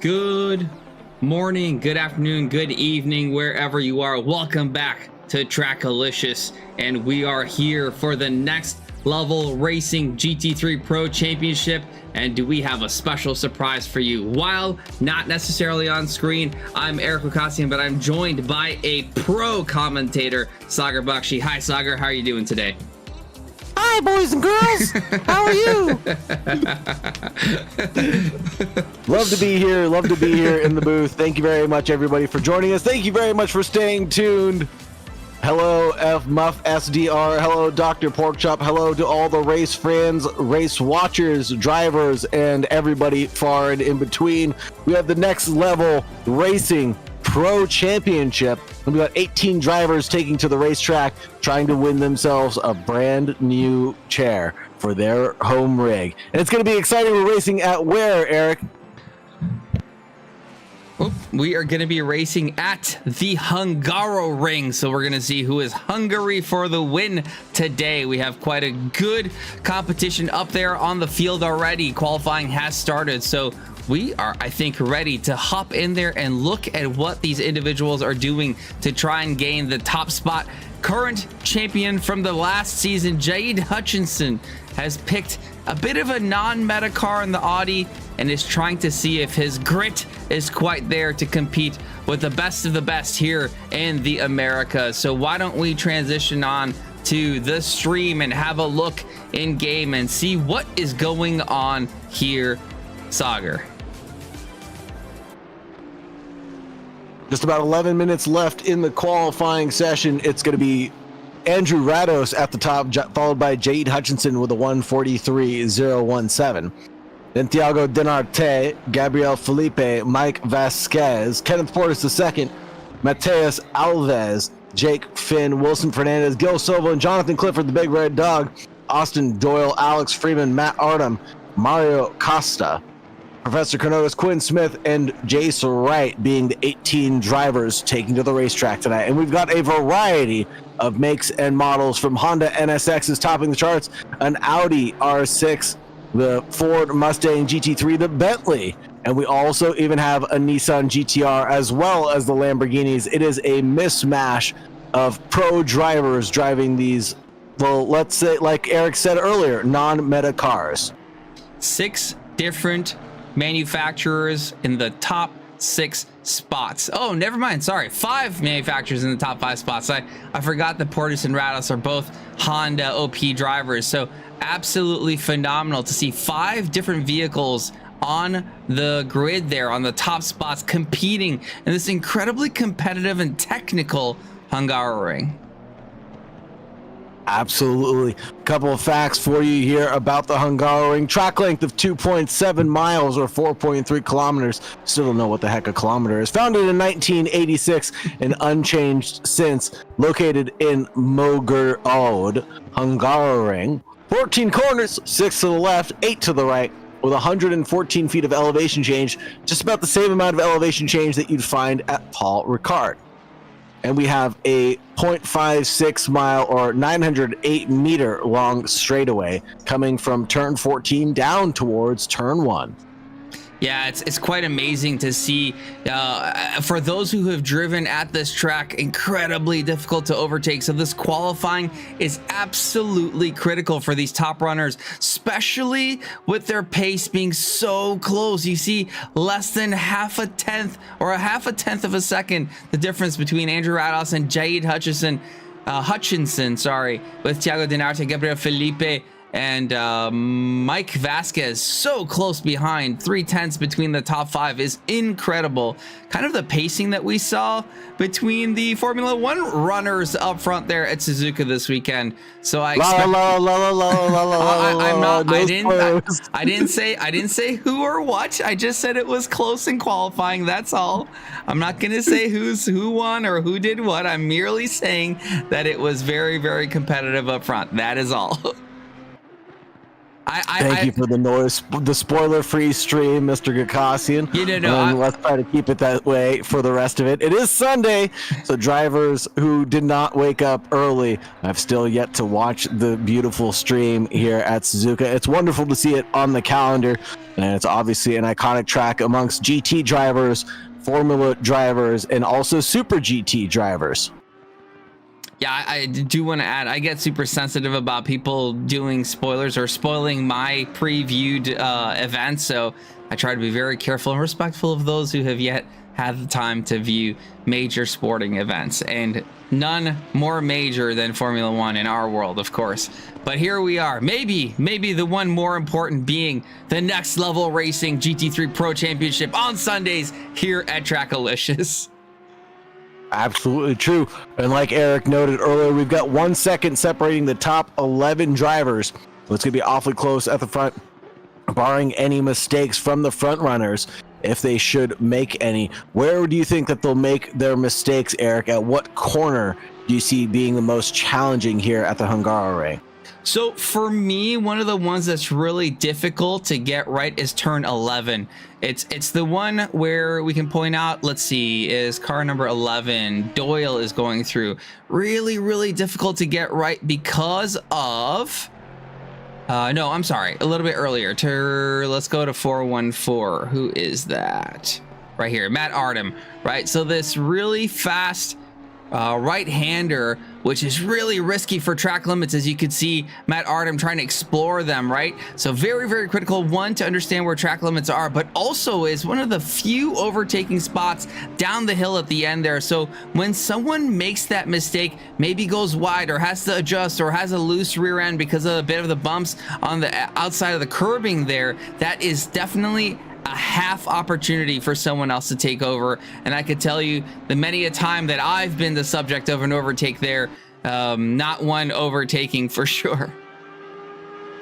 Good morning, good afternoon, good evening, wherever you are. Welcome back to TRACKILICIOUS, and we are here for the next level racing GT3 Pro Championship. And do we have a special surprise for you? While not necessarily on screen, I'm Ghoukasian, but I'm joined by a pro commentator, Saagar Bakshi. Hi, Saagar. How are you doing today? Hi, boys and girls. How are you? Love to be here. Love to be here in the booth. Thank you very much, everybody, for joining us. Thank you very much for staying tuned. Hello, F Muff SDR. Hello, Dr. Porkchop. Hello to all the race friends, race watchers, drivers, and everybody far and in between. We have the next level racing pro championship. We got 18 drivers taking to the racetrack, trying to win themselves a brand new chair for their home rig. And it's going to be exciting. We're racing at where, Eric? We are going to be racing at the Hungaroring, so we're going to see who is Hungary for the win today. We have quite a good competition up there on the field already. Qualifying has started, so we are, I think, ready to hop in there and look at what these individuals are doing to try and gain the top spot. Current champion from the last season, Jade Hutchinson, has picked a bit of a non-meta car in the Audi and is trying to see if his grit is quite there to compete with the best of the best here in the Americas. So why don't we transition on to the stream and have a look in game and see what is going on here, Saagar? Just about 11 minutes left in the qualifying session. It's going to be Andrew Rados at the top, followed by Jade Hutchinson with a 1:43.017. Then Thiago Denarte, Gabriel Felipe, Mike Vasquez, Kenneth Portis II, Mateus Alves, Jake Finn, Wilson Fernandez, Gil Silva, and Jonathan Clifford, the Big Red Dog, Austin Doyle, Alex Freeman, Matt Artem, Mario Costa, Professor Canotis, Quinn Smith, and Jace Wright being the 18 drivers taking to the racetrack tonight. And we've got a variety of makes and models, from Honda NSXs topping the charts, an Audi R6, the Ford Mustang GT3, the Bentley, and we also even have a Nissan GTR as well as the Lamborghinis. It is a mismatch of pro drivers driving these, well, let's say, like Eric said earlier, non-meta cars. 6 different manufacturers in the top 6 spots. Oh, never mind. Sorry. 5 manufacturers in the top 5 spots. I forgot that Portis and Rados are both Honda OP drivers. So absolutely phenomenal to see 5 different vehicles on the grid there on the top spots competing in this incredibly competitive and technical Hungaroring. Absolutely. A couple of facts for you here about the Hungaroring. Track length of 2.7 miles or 4.3 kilometers. Still don't know what the heck a kilometer is. Founded in 1986 and unchanged since. Located in Mogurod, Hungaroring. 14 corners, 6 to the left, 8 to the right, with 114 feet of elevation change. Just about the same amount of elevation change that you'd find at Paul Ricard. And we have a 0.56 mile or 908 meter long straightaway coming from turn 14 down towards turn 1. Yeah, it's quite amazing to see. For those who have driven at this track, incredibly difficult to overtake. So this qualifying is absolutely critical for these top runners, especially with their pace being so close. You see less than half a tenth or a half a tenth of a second, the difference between Andrew Rados and Jade Hutchinson, with Thiago Denarte, Gabriel Felipe, and Mike Vasquez so close behind. 0.3 between the top 5 is incredible. Kind of the pacing that we saw between the Formula 1 runners up front there at Suzuka this weekend. So I expect I didn't say who or what. I just said it was close in qualifying. That's all. I'm not gonna say who won or who did what. I'm merely saying that it was very, very competitive up front. That is all. Thank you for the noise, the spoiler-free stream, Mr. Ghoukasian. Let's try to keep it that way for the rest of it. It is Sunday, so drivers who did not wake up early have still yet to watch the beautiful stream here at Suzuka. It's wonderful to see it on the calendar, and it's obviously an iconic track amongst GT drivers, Formula drivers, and also Super GT drivers. Yeah, I do want to add, I get super sensitive about people doing spoilers or spoiling my previewed events, so I try to be very careful and respectful of those who have yet had the time to view major sporting events, and none more major than Formula One in our world, of course. But here we are, maybe the one more important being the Next Level Racing GT3 Pro Championship on Sundays here at Trackalicious. Absolutely true. And like Eric noted earlier, we've got 1 second separating the top 11 drivers. So it's going to be awfully close at the front, barring any mistakes from the front runners, if they should make any. Where do you think that they'll make their mistakes, Eric? At what corner do you see being the most challenging here at the Hungaroring? So for me, one of the ones that's really difficult to get right is turn 11. It's the one where we can point out, let's see, is car number 11, Doyle is going through. Really difficult to get right because of, no, I'm sorry, a little bit earlier. Let's go to 414. Who is that? Right here, Matt Artem, right? So this really fast right-hander, which is really risky for track limits, as you could see Matt Artem trying to explore them, right? So very critical, one, to understand where track limits are, but also is one of the few overtaking spots down the hill at the end there. So when someone makes that mistake, maybe goes wide or has to adjust or has a loose rear end because of a bit of the bumps on the outside of the curbing there, that is definitely a half opportunity for someone else to take over. And I could tell you the many a time that I've been the subject of an overtake there, not one overtaking for sure.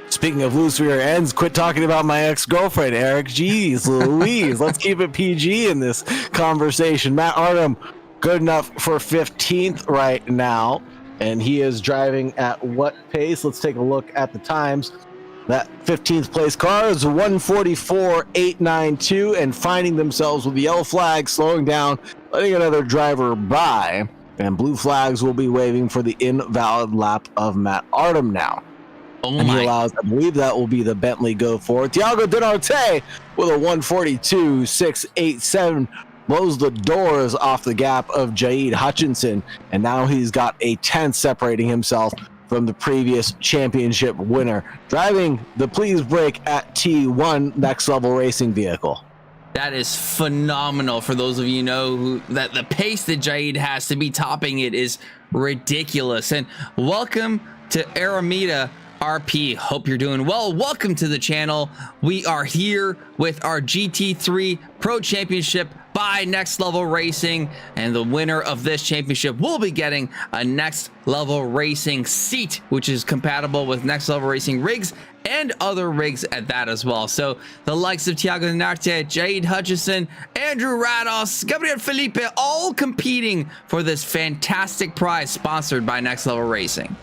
Speaking of loose rear ends, quit talking about my ex-girlfriend, Eric. Jeez Louise, let's keep it PG in this conversation. Matt Artem, good enough for 15th right now, and he is driving at what pace? Let's take a look at the times. That 15th place car is 144.892, and finding themselves with the yellow flag, slowing down, letting another driver by, and blue flags will be waving for the invalid lap of Matt Artem now. Oh and my. He allows, I believe that will be the Bentley go forward. Thiago Dinarte with a 142.687 blows the doors off the gap of Jaid Hutchinson, and now he's got a 10th separating himself from the previous championship winner, driving the Please Brake at T1 Next Level Racing vehicle. That is phenomenal. For those of you know that the pace that Jaid has to be topping it is ridiculous. And welcome to Aramita RP. Hope you're doing well. Welcome to the channel. We are here with our GT3 Pro Championship by Next Level Racing, and the winner of this championship will be getting a Next Level Racing seat, which is compatible with Next Level Racing rigs and other rigs at that as well. So the likes of Thiago Dinarte, Jaid Hutchinson, Andrew Rados, Gabriel Felipe, all competing for this fantastic prize sponsored by Next Level Racing.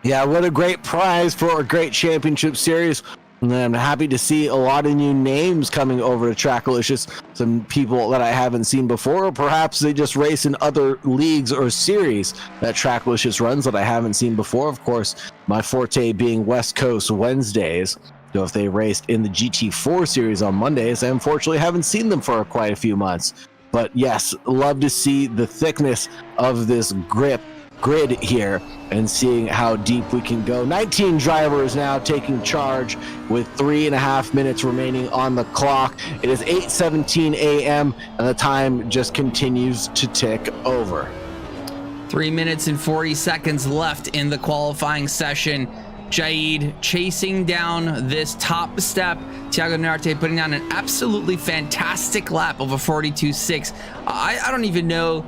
Yeah, what a great prize for a great championship series. And I'm happy to see a lot of new names coming over to Trackalicious. Some people that I haven't seen before, or perhaps they just race in other leagues or series that Trackalicious runs that I haven't seen before. Of course, my forte being West Coast Wednesdays. So if they raced in the GT4 series on Mondays, I unfortunately haven't seen them for quite a few months. But yes, love to see the thickness of this grid here and seeing how deep we can go. 19 drivers now taking charge with 3.5 minutes remaining on the clock. It is 8:17 a.m. and the time just continues to tick over. 3 minutes and 40 seconds left in the qualifying session. Jaid chasing down this top step. Thiago Dinarte putting down an absolutely fantastic lap of a 42.6. I don't even know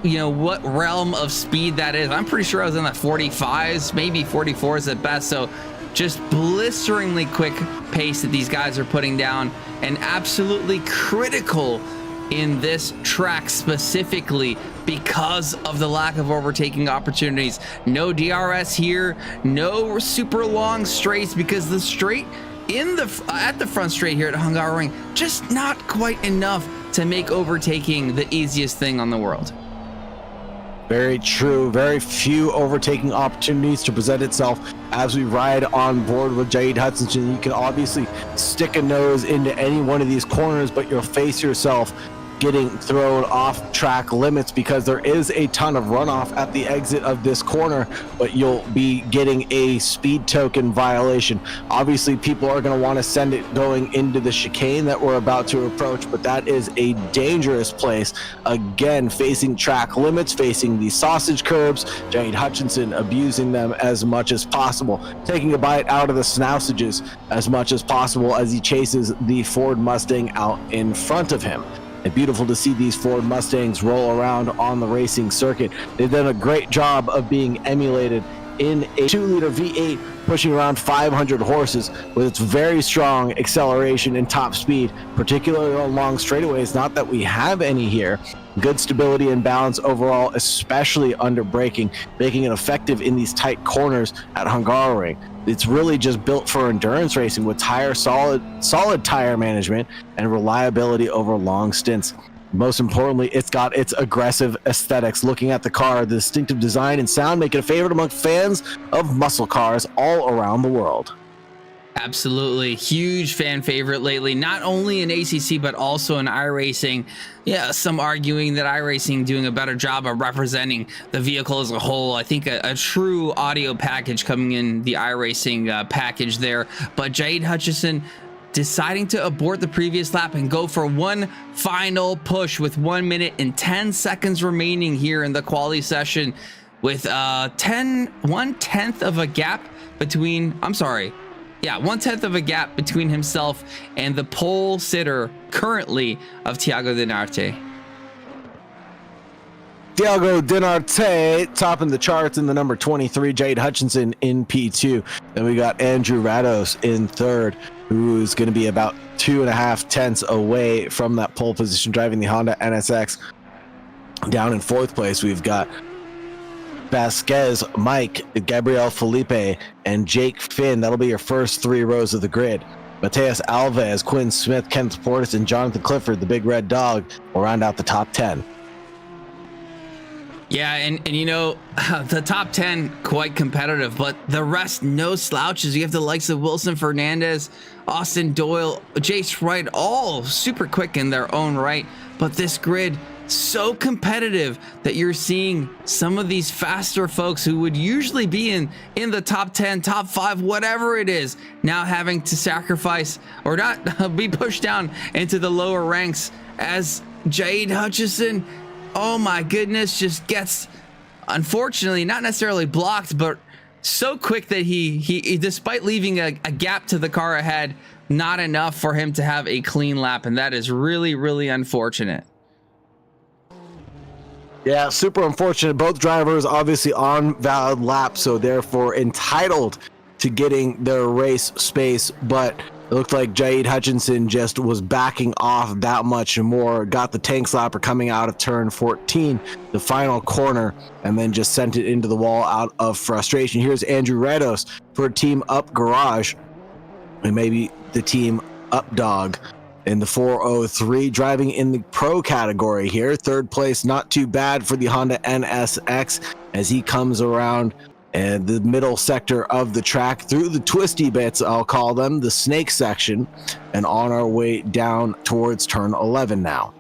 what realm of speed that is. I'm pretty sure I was in the 45s, maybe 44s at best. So just blisteringly quick pace that these guys are putting down, and absolutely critical in this track specifically because of the lack of overtaking opportunities. No DRS here, no super long straights, because the straight at the front straight here at Hungaroring, just not quite enough to make overtaking the easiest thing on the world. Very true. Very few overtaking opportunities to present itself as we ride on board with Jade Hutchinson. You can obviously stick a nose into any one of these corners, but you'll face yourself getting thrown off track limits, because there is a ton of runoff at the exit of this corner, but you'll be getting a speed token violation. Obviously, people are going to want to send it going into the chicane that we're about to approach, but that is a dangerous place. Again, facing track limits, facing the sausage curbs, Jade Hutchinson abusing them as much as possible, taking a bite out of the snousages as much as possible as he chases the Ford Mustang out in front of him. And beautiful to see these Ford Mustangs roll around on the racing circuit. They've done a great job of being emulated in a 2-liter V8 pushing around 500 horses with its very strong acceleration and top speed, particularly on long straightaways. Not that we have any here. Good stability and balance overall, especially under braking, making it effective in these tight corners at Hungaroring. It's really just built for endurance racing with solid tire management and reliability over long stints. Most importantly, it's got its aggressive aesthetics. Looking at the car, the distinctive design and sound make it a favorite among fans of muscle cars all around the world. Absolutely. Huge fan favorite lately, not only in ACC, but also in iRacing. Yeah, some arguing that iRacing doing a better job of representing the vehicle as a whole. I think a true audio package coming in the iRacing package there. But Jade Hutchinson deciding to abort the previous lap and go for one final push with 1 minute and 10 seconds remaining here in the quali session, with 1/10 of a gap between, I'm sorry, yeah, 1/10 of a gap between himself and the pole sitter currently of Thiago Dinarte. Thiago Dinarte topping the charts in the number 23, Jade Hutchinson in P2. Then we got Andrew Rados in third, who's going to be about 2.5 tenths away from that pole position, driving the Honda NSX. Down in fourth place, we've got Vasquez, Mike, Gabriel Felipe, and Jake Finn. That'll be your first 3 rows of the grid. Mateus Alves, Quinn Smith, Kenneth Portis, and Jonathan Clifford, the big red dog, will round out the top 10. Yeah, and you know, the top 10 quite competitive, but the rest no slouches. You have the likes of Wilson Fernandez, Austin Doyle, Jace Wright, all super quick in their own right. But this grid so competitive that you're seeing some of these faster folks who would usually be in the top 10, top 5, whatever it is, now having to sacrifice or not be pushed down into the lower ranks, as Jade Hutchinson, oh my goodness, just gets, unfortunately, not necessarily blocked, but so quick that he despite leaving a gap to the car ahead, not enough for him to have a clean lap, and that is really, really unfortunate. Yeah, super unfortunate. Both drivers obviously on valid laps, so therefore entitled to getting their race space, but it looked like Jade Hutchinson just was backing off that much more, got the tank slapper coming out of turn 14, the final corner, and then just sent it into the wall out of frustration. Here's Andrew Rados for Team Up Garage, and maybe the Team Up Dog in the 403, driving in the pro category here. Third place, not too bad for the Honda NSX as he comes around and the middle sector of the track through the twisty bits, I'll call them, the snake section, and on our way down towards turn 11 now.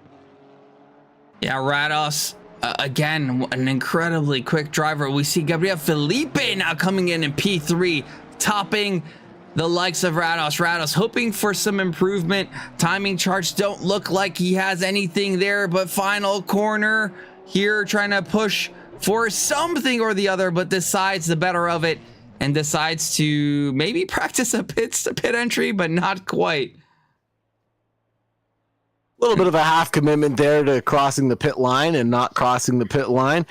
Yeah, Rados, again, an incredibly quick driver. We see Gabriel Felipe now coming in P3, topping the likes of Rados. Rados hoping for some improvement. Timing charts don't look like he has anything there, but final corner here, trying to push for something or the other, but decides the better of it and decides to maybe practice a pit entry, but not quite. A little bit of a half commitment there to crossing the pit line and not crossing the pit line.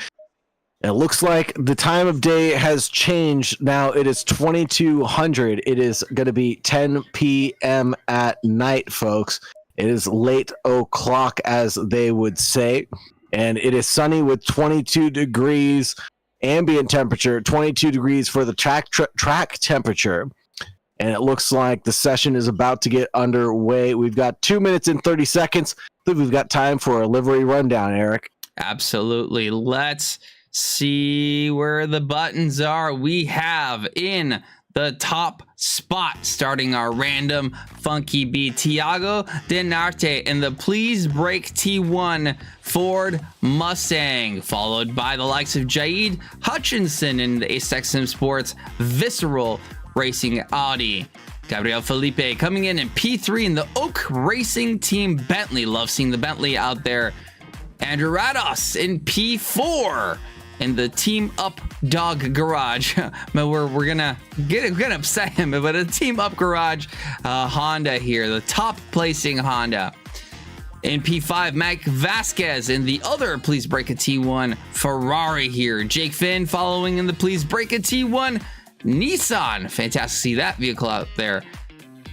It looks like the time of day has changed. Now it is 2200. It is going to be 10 p.m. at night, folks. It is late o'clock, as they would say, and it is sunny with 22 degrees ambient temperature, 22 degrees for the track temperature. And it looks like the session is about to get underway. We've got 2 minutes and 30 seconds. I think we've got time for a livery rundown, Eric. Absolutely. Let's see where the buttons are. We have in the top spot, starting our random funky beat, Thiago Denarte in the Please Brake T1 Ford Mustang, followed by the likes of Jaid Hutchinson in the Asex Sim Sports Visceral Racing Audi. Gabriel Felipe coming in P3 in the Oak Racing Team Bentley. Love seeing the Bentley out there. Andrew Rados in P4 in the Team Up Dog Garage. we're gonna upset him, but a Team Up Garage Honda here, the top placing Honda. In P5, Mike Vasquez in the other Please Brake a T1 Ferrari here. Jake Finn following in the Please Brake a T1 Nissan. Fantastic to see that vehicle out there.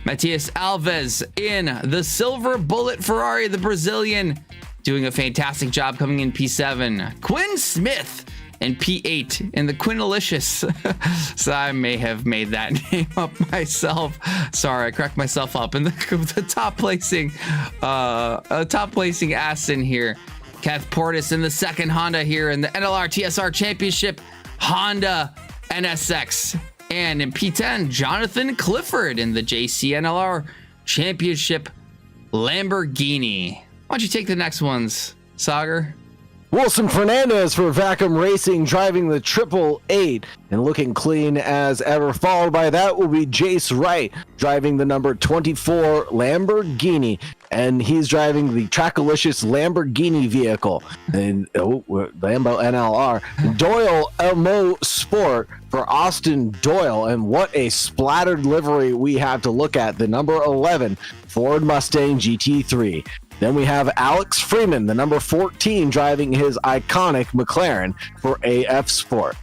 Matias Alves in the Silver Bullet Ferrari, the Brazilian, doing a fantastic job coming in P7. Quinn Smith in P8 in the Quinalicious. So I may have made that name up myself. Sorry, I cracked myself up. In the top placing Aston here. Kath Portis in the second Honda here in the NLR TSR Championship Honda NSX. And in P10, Jonathan Clifford in the JCNLR Championship Lamborghini. Why don't you take the next ones, Saagar? Wilson Fernandez for Vacuum Racing driving the 888 and looking clean as ever. Followed by that will be Jace Wright driving the number 24 Lamborghini, and he's driving the Trackalicious Lamborghini vehicle and Lambo NLR. Doyle Elmo Sport for Austin Doyle, and what a splattered livery we have to look at, the number 11 Ford Mustang GT3. Then we have Alex Freeman, the number 14, driving his iconic McLaren for AF Sport.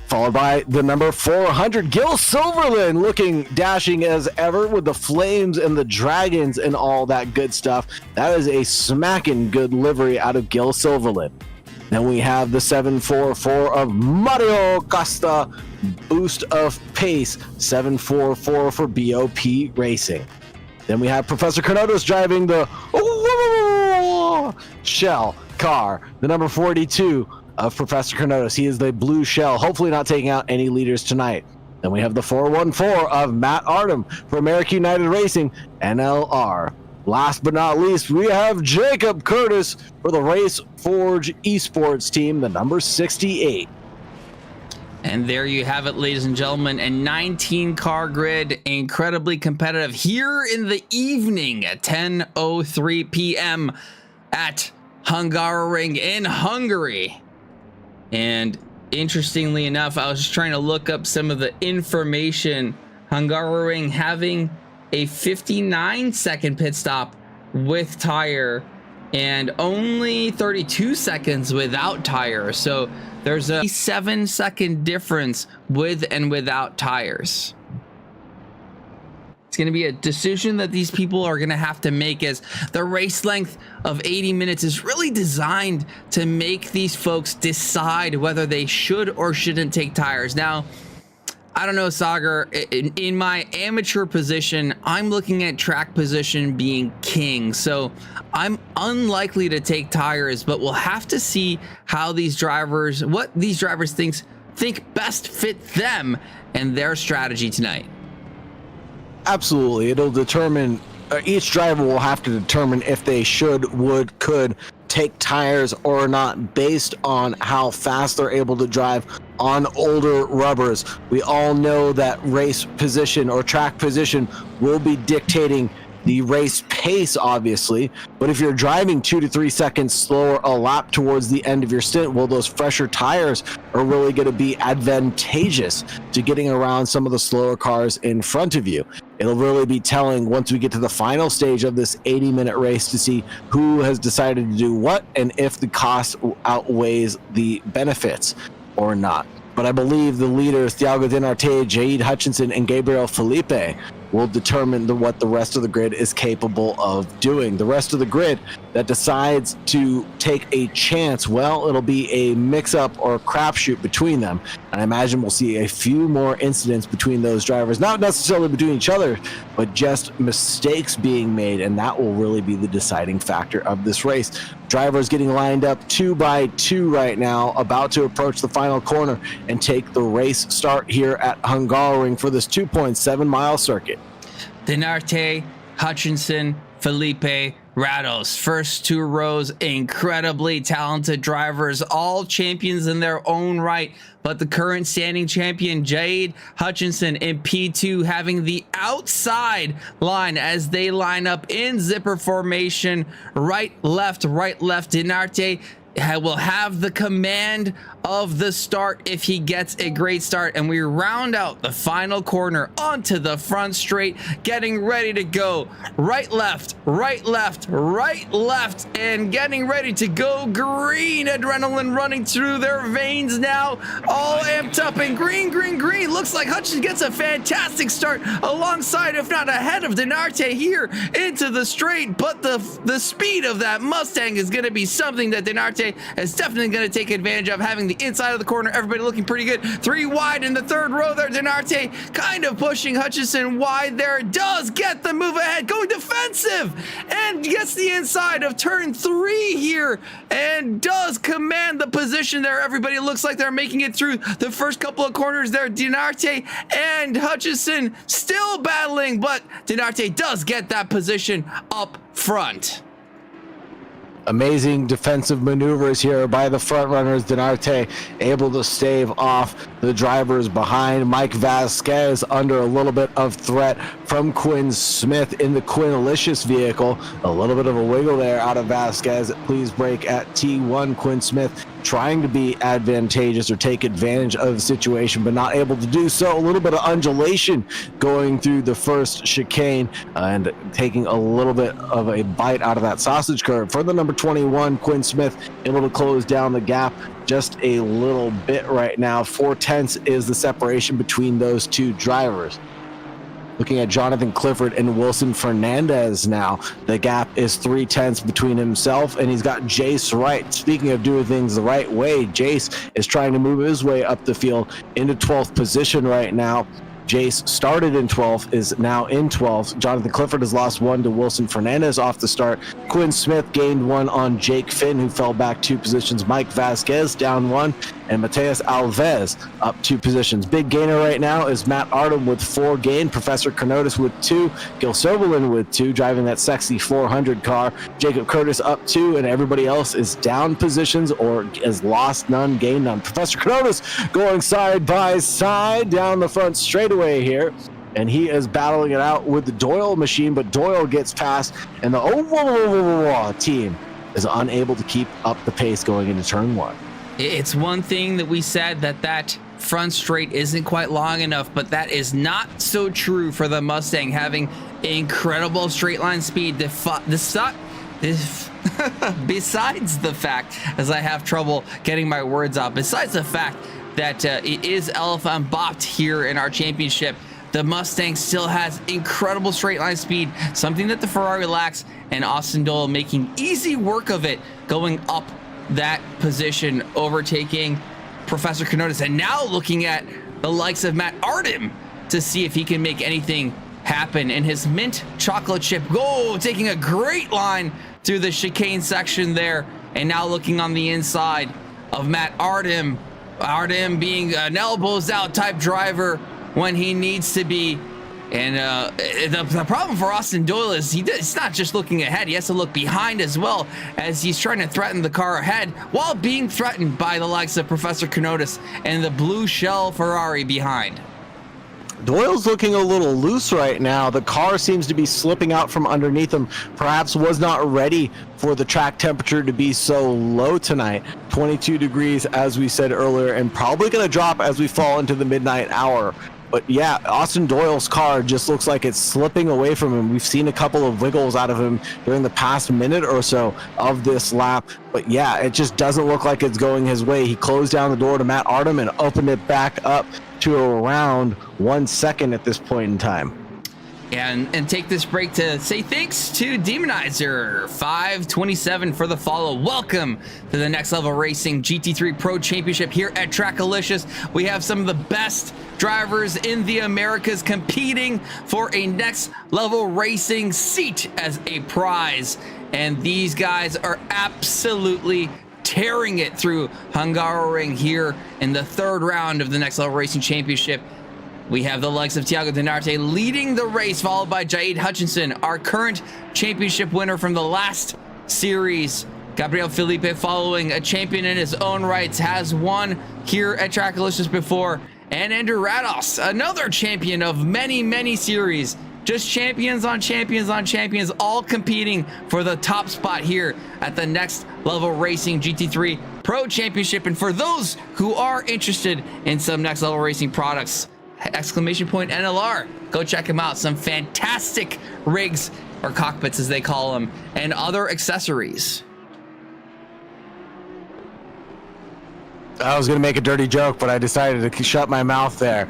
Followed by the number 400, Gil Silverland, looking dashing as ever with the flames and the dragons and all that good stuff. That is a smacking good livery out of Gil Silverland. Then we have the 744 of Mario Costa, boost of pace, 744 for BOP Racing. Then we have Professor Carnotos driving the Shell car, the number 42 of Professor Carnotos. He is the blue Shell, hopefully not taking out any leaders tonight. Then we have the 414 of Matt Artem for American United Racing NLR. Last but not least, we have Jacob Curtis for the Race Forge Esports team, the number 68. And there you have it, ladies and gentlemen, a 19-car grid, incredibly competitive here in the evening at 10:03 p.m. at Hungaroring in Hungary. And interestingly enough, I was just trying to look up some of the information. Hungaroring having a 59-second pit stop with tire and only 32 seconds without tire. So there's a 7-second difference with and without tires. It's going to be a decision that these people are going to have to make, as the race length of 80 minutes is really designed to make these folks decide whether they should or shouldn't take tires. Now, I don't know, Saagar, in my amateur position, I'm looking at track position being king. So I'm unlikely to take tires, but we'll have to see how these drivers, what these drivers think best fit them and their strategy tonight. Absolutely. It'll determine, each driver will have to determine if they should, would, could take tires or not based on how fast they're able to drive on older rubbers. We all know that race position or track position will be dictating the race pace, obviously, but if you're driving 2 to 3 seconds slower a lap towards the end of your stint, well, those fresher tires are really going to be advantageous to getting around some of the slower cars in front of you. It'll really be telling once we get to the final stage of this 80-minute race to see who has decided to do what and if the cost outweighs the benefits or not. But I believe the leaders, Thiago Denarte, Jaid Hutchinson, and Gabriel Felipe, will determine what the rest of the grid is capable of doing. The rest of the grid that decides to take a chance, well, it'll be a mix-up or a crapshoot between them. And I imagine we'll see a few more incidents between those drivers, not necessarily between each other, but just mistakes being made, and that will really be the deciding factor of this race. Drivers getting lined up 2 by 2 right now, about to approach the final corner and take the race start here at Hungaroring for this 2.7-mile circuit. Dinarte, Hutchinson, Felipe, Rados, first 2 rows, incredibly talented drivers, all champions in their own right, but the current standing champion Jade Hutchinson in P2 having the outside line as they line up in zipper formation, right, left. Dinarte will have the command of the start if he gets a great start, and we round out the final corner onto the front straight, getting ready to go right left, and getting ready to go green. Adrenaline running through their veins now, all amped up, and green. Looks like Hutchinson gets a fantastic start alongside, if not ahead of Dinarte here into the straight, but the speed of that Mustang is going to be something that Dinarte is definitely going to take advantage of, having the inside of the corner, everybody looking pretty good. 3 wide in the 3rd row there. Dinarte kind of pushing Hutchinson wide there, does get the move ahead, going defensive, and gets the inside of turn 3 here, and does command the position there. Everybody looks like they're making it through the first couple of corners there. Dinarte and Hutchinson still battling, but Dinarte does get that position up front. Amazing defensive maneuvers here by the front runners. Dinarte able to stave off the drivers behind. Mike Vasquez under a little bit of threat from Quinn Smith in the Quinn-alicious vehicle. A little bit of a wiggle there out of Vasquez. Please brake at T1. Quinn Smith trying to be advantageous or take advantage of the situation, but not able to do so. A little bit of undulation going through the first chicane and taking a little bit of a bite out of that sausage curve. For the number 21, Quinn Smith able to close down the gap just a little bit right now. 4/10 is the separation between those 2 drivers. Looking at Jonathan Clifford and Wilson Fernandez now, the gap is 3/10 between himself, and he's got Jace Wright. Speaking of doing things the right way, Jace is trying to move his way up the field into 12th position right now. Jace started in 12th, is now in 12th. Jonathan Clifford has lost 1 to Wilson Fernandez off the start. Quinn Smith gained 1 on Jake Finn, who fell back 2 positions. Mike Vasquez down 1, and Mateus Alves up 2 positions. Big gainer right now is Matt Artem with 4 gain, Professor Carnotis with 2, Gil Soberlin with 2, driving that sexy 400 car. Jacob Curtis up 2, and everybody else is down positions or is lost none, gained none. Professor Carnotis going side by side down the front straightaway here, and he is battling it out with the Doyle machine, but Doyle gets past, and the team is unable to keep up the pace going into turn 1. It's one thing that we said that front straight isn't quite long enough, but that is not so true for the Mustang, having incredible straight line speed. Besides the fact, as I have trouble getting my words out, besides the fact that it is elephant bopped here in our championship, the Mustang still has incredible straight line speed, something that the Ferrari lacks, and Austin Doyle making easy work of it, going up that position, overtaking Professor Carnotis, and now looking at the likes of Matt Artem to see if he can make anything happen in his mint chocolate chip. Taking a great line through the chicane section there, and now looking on the inside of Matt Artem. Artem being an elbows out type driver when he needs to be. And the problem for Austin Doyle is he's not just looking ahead, he has to look behind as well, as he's trying to threaten the car ahead while being threatened by the likes of Professor Carnotis and the blue shell Ferrari behind. Doyle's looking a little loose right now. The car seems to be slipping out from underneath him. Perhaps was not ready for the track temperature to be so low tonight. 22 degrees, as we said earlier, and probably going to drop as we fall into the midnight hour. But yeah, Austin Doyle's car just looks like it's slipping away from him. We've seen a couple of wiggles out of him during the past minute or so of this lap. But yeah, it just doesn't look like it's going his way. He closed down the door to Matt Artem and opened it back up to around 1 second at this point in time. And take this break to say thanks to Demonizer 527 for the follow. Welcome to the Next Level Racing GT3 Pro Championship here at TRACKILICIOUS. We have some of the best drivers in the Americas competing for a Next Level Racing seat as a prize. And these guys are absolutely tearing it through Hungaroring here in the third round of the Next Level Racing Championship. We have the likes of Thiago Dinarte leading the race, followed by Jade Hutchinson, our current championship winner from the last series. Gabriel Felipe, following, a champion in his own rights, has won here at TRACKILICIOUS before. And Andrew Rados, another champion of many, many series. Just champions on champions on champions, all competing for the top spot here at the Next Level Racing GT3 Pro Championship. And for those who are interested in some Next Level Racing products, !NLR, go check them out. Some fantastic rigs, or cockpits as they call them, and other accessories. I was going to make a dirty joke, but I decided to shut my mouth there.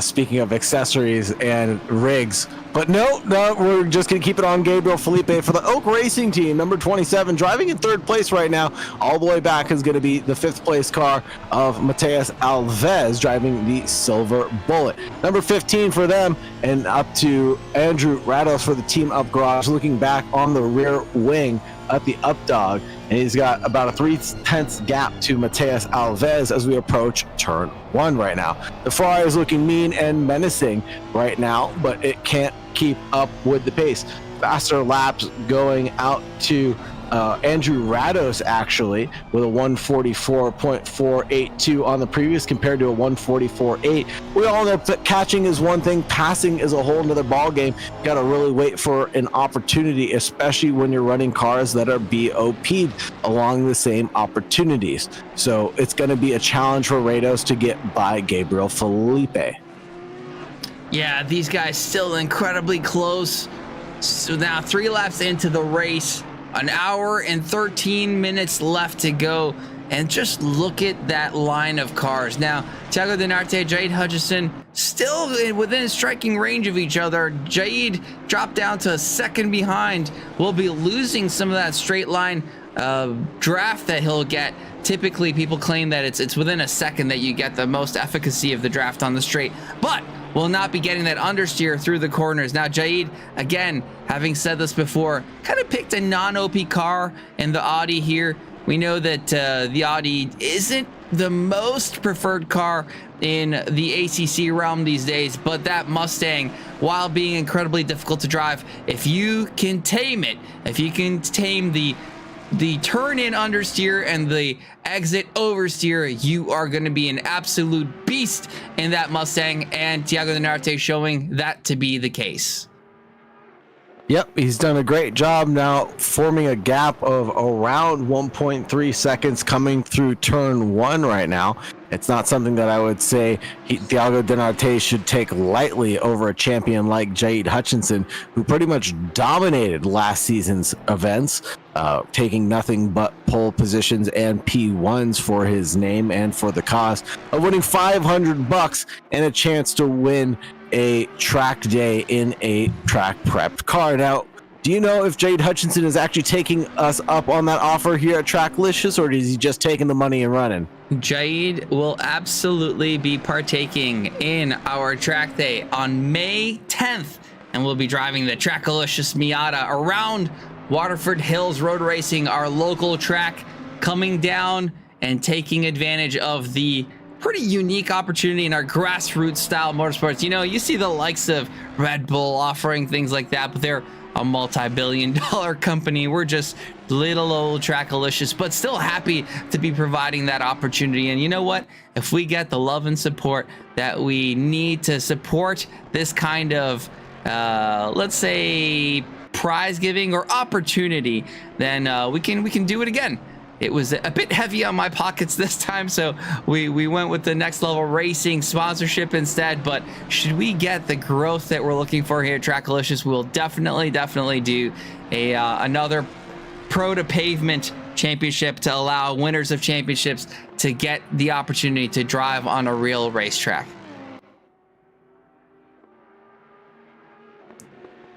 Speaking of accessories and rigs. But no, we're just going to keep it on Gabriel Felipe for the Oak Racing Team, number 27, driving in third place right now. All the way back is going to be the fifth place car of Mateus Alves, driving the Silver Bullet. Number 15 for them, and up to Andrew Rados for the Team Up Garage, looking back on the rear wing at the up dog, and he's got about a 3/10 gap to Mateus Alves as we approach turn 1 right now. The Ferrari is looking mean and menacing right now, but it can't keep up with the pace. Faster laps going out to Andrew Rados, actually, with a 144.482 on the previous compared to a 144.8. We all know that catching is one thing, passing is a whole nother ball game. You got to really wait for an opportunity, especially when you're running cars that are BOP'd along the same opportunities. So it's going to be a challenge for Rados to get by Gabriel Felipe. Yeah, these guys still incredibly close. So now 3 laps into the race, an hour and 13 minutes left to go, and just look at that line of cars. Now, Thiago Dinarte, Jade Hutchinson, still within striking range of each other. Jade dropped down to a second behind. Will be losing some of that straight line draft that he'll get. Typically, people claim that it's within a second that you get the most efficacy of the draft on the straight, but will not be getting that understeer through the corners. Now, Jade, again, having said this before, kind of picked a non-OP car in the Audi here. We know that the Audi isn't the most preferred car in the ACC realm these days, but that Mustang, while being incredibly difficult to drive, if you can tame it, if you can tame the turn in understeer and the exit oversteer, you are going to be an absolute beast in that Mustang, and Thiago Dinarte showing that to be the case. Yep, he's done a great job now, forming a gap of around 1.3 seconds coming through turn 1 right now. It's not something that I would say Thiago Dinarte should take lightly over a champion like Jade Hutchinson, who pretty much dominated last season's events, taking nothing but pole positions and P1s for his name and for the cause of winning $500 and a chance to win a track day in a track prepped car. Now, do you know if Jade Hutchinson is actually taking us up on that offer here at TRACKILICIOUS, or is he just taking the money and running? Jade will absolutely be partaking in our track day on May 10th, and we'll be driving the TRACKILICIOUS Miata around Waterford Hills Road Racing, our local track, coming down and taking advantage of the pretty unique opportunity in our grassroots style motorsports. You know, you see the likes of Red Bull offering things like that, but they're a multi-billion-dollar company. We're just little old TRACKILICIOUS, but still happy to be providing that opportunity. And you know what? If we get the love and support that we need to support this kind of, let's say, prize giving or opportunity, then we can do it again. It was a bit heavy on my pockets this time, so we went with the Next Level Racing sponsorship instead. But should we get the growth that we're looking for here at TRACKILICIOUS, we'll definitely do another Pro to Pavement championship to allow winners of championships to get the opportunity to drive on a real racetrack.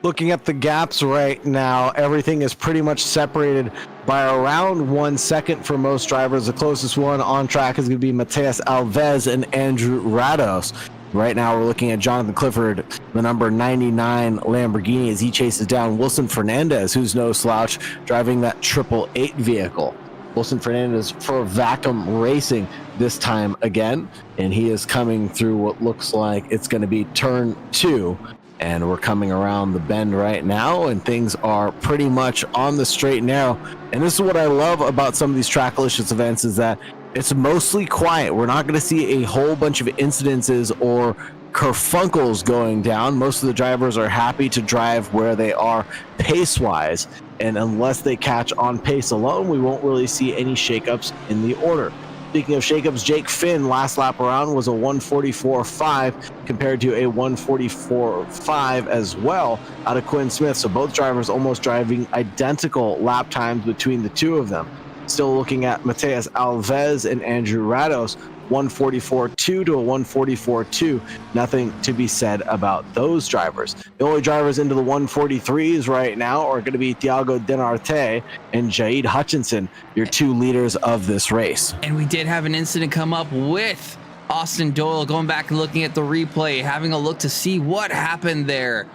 Looking at the gaps right now, everything is pretty much separated by around 1 second for most drivers. The closest one on track is going to be Matheus Alves and Andrew Rados. Right now, we're looking at Jonathan Clifford, the number 99 Lamborghini, as he chases down Wilson Fernandez, who's no slouch, driving that 888 vehicle. Wilson Fernandez for Vacuum Racing this time again, and he is coming through what looks like it's going to be turn 2. And we're coming around the bend right now, and things are pretty much on the straight and narrow. And this is what I love about some of these Trackalicious events, is that it's mostly quiet. We're not going to see a whole bunch of incidences or kerfunkles going down. Most of the drivers are happy to drive where they are pace-wise, and unless they catch on pace alone, we won't really see any shakeups in the order. Speaking of shakeups, Jake Finn last lap around was a 144.5 compared to a 144.5 as well out of Quinn Smith. So both drivers almost driving identical lap times between the two of them. Still looking at Matheus Alves and Andrew Rados, 144.2 to a 144.2. Nothing to be said about those drivers. The only drivers into the 143s right now are going to be Thiago Denarte and Jaid Hutchinson, your two leaders of this race. And we did have an incident come up with Austin Doyle. Going back and looking at the replay, having a look to see what happened there.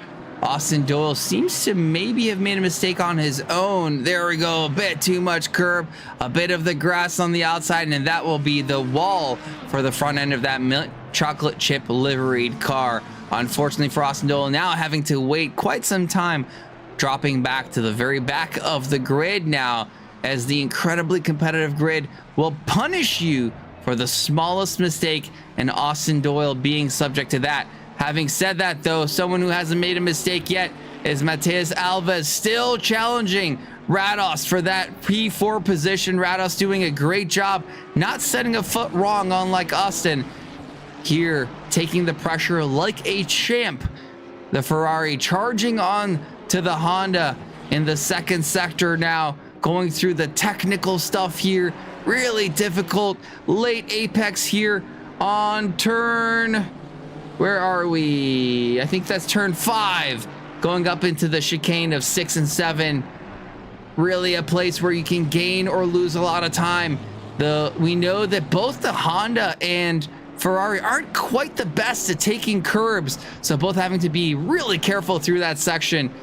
Austin Doyle seems to maybe have made a mistake on his own. There we go, a bit too much curb, a bit of the grass on the outside, and that will be the wall for the front end of that chocolate chip liveried car. Unfortunately for Austin Doyle, now having to wait quite some time, dropping back to the very back of the grid now, as the incredibly competitive grid will punish you for the smallest mistake, and Austin Doyle being subject to that. Having said that, though, someone who hasn't made a mistake yet is Matheus Alves, still challenging Rados for that P4 position. Rados doing a great job, not setting a foot wrong, unlike Austin. Here, taking the pressure like a champ. The Ferrari charging on to the Honda in the second sector now, going through the technical stuff here. Really difficult late apex here on turn... Where are we? I think that's turn 5, going up into the chicane of 6 and 7. Really a place where you can gain or lose a lot of time. We know that both the Honda and Ferrari aren't quite the best at taking curbs, so both having to be really careful through that section,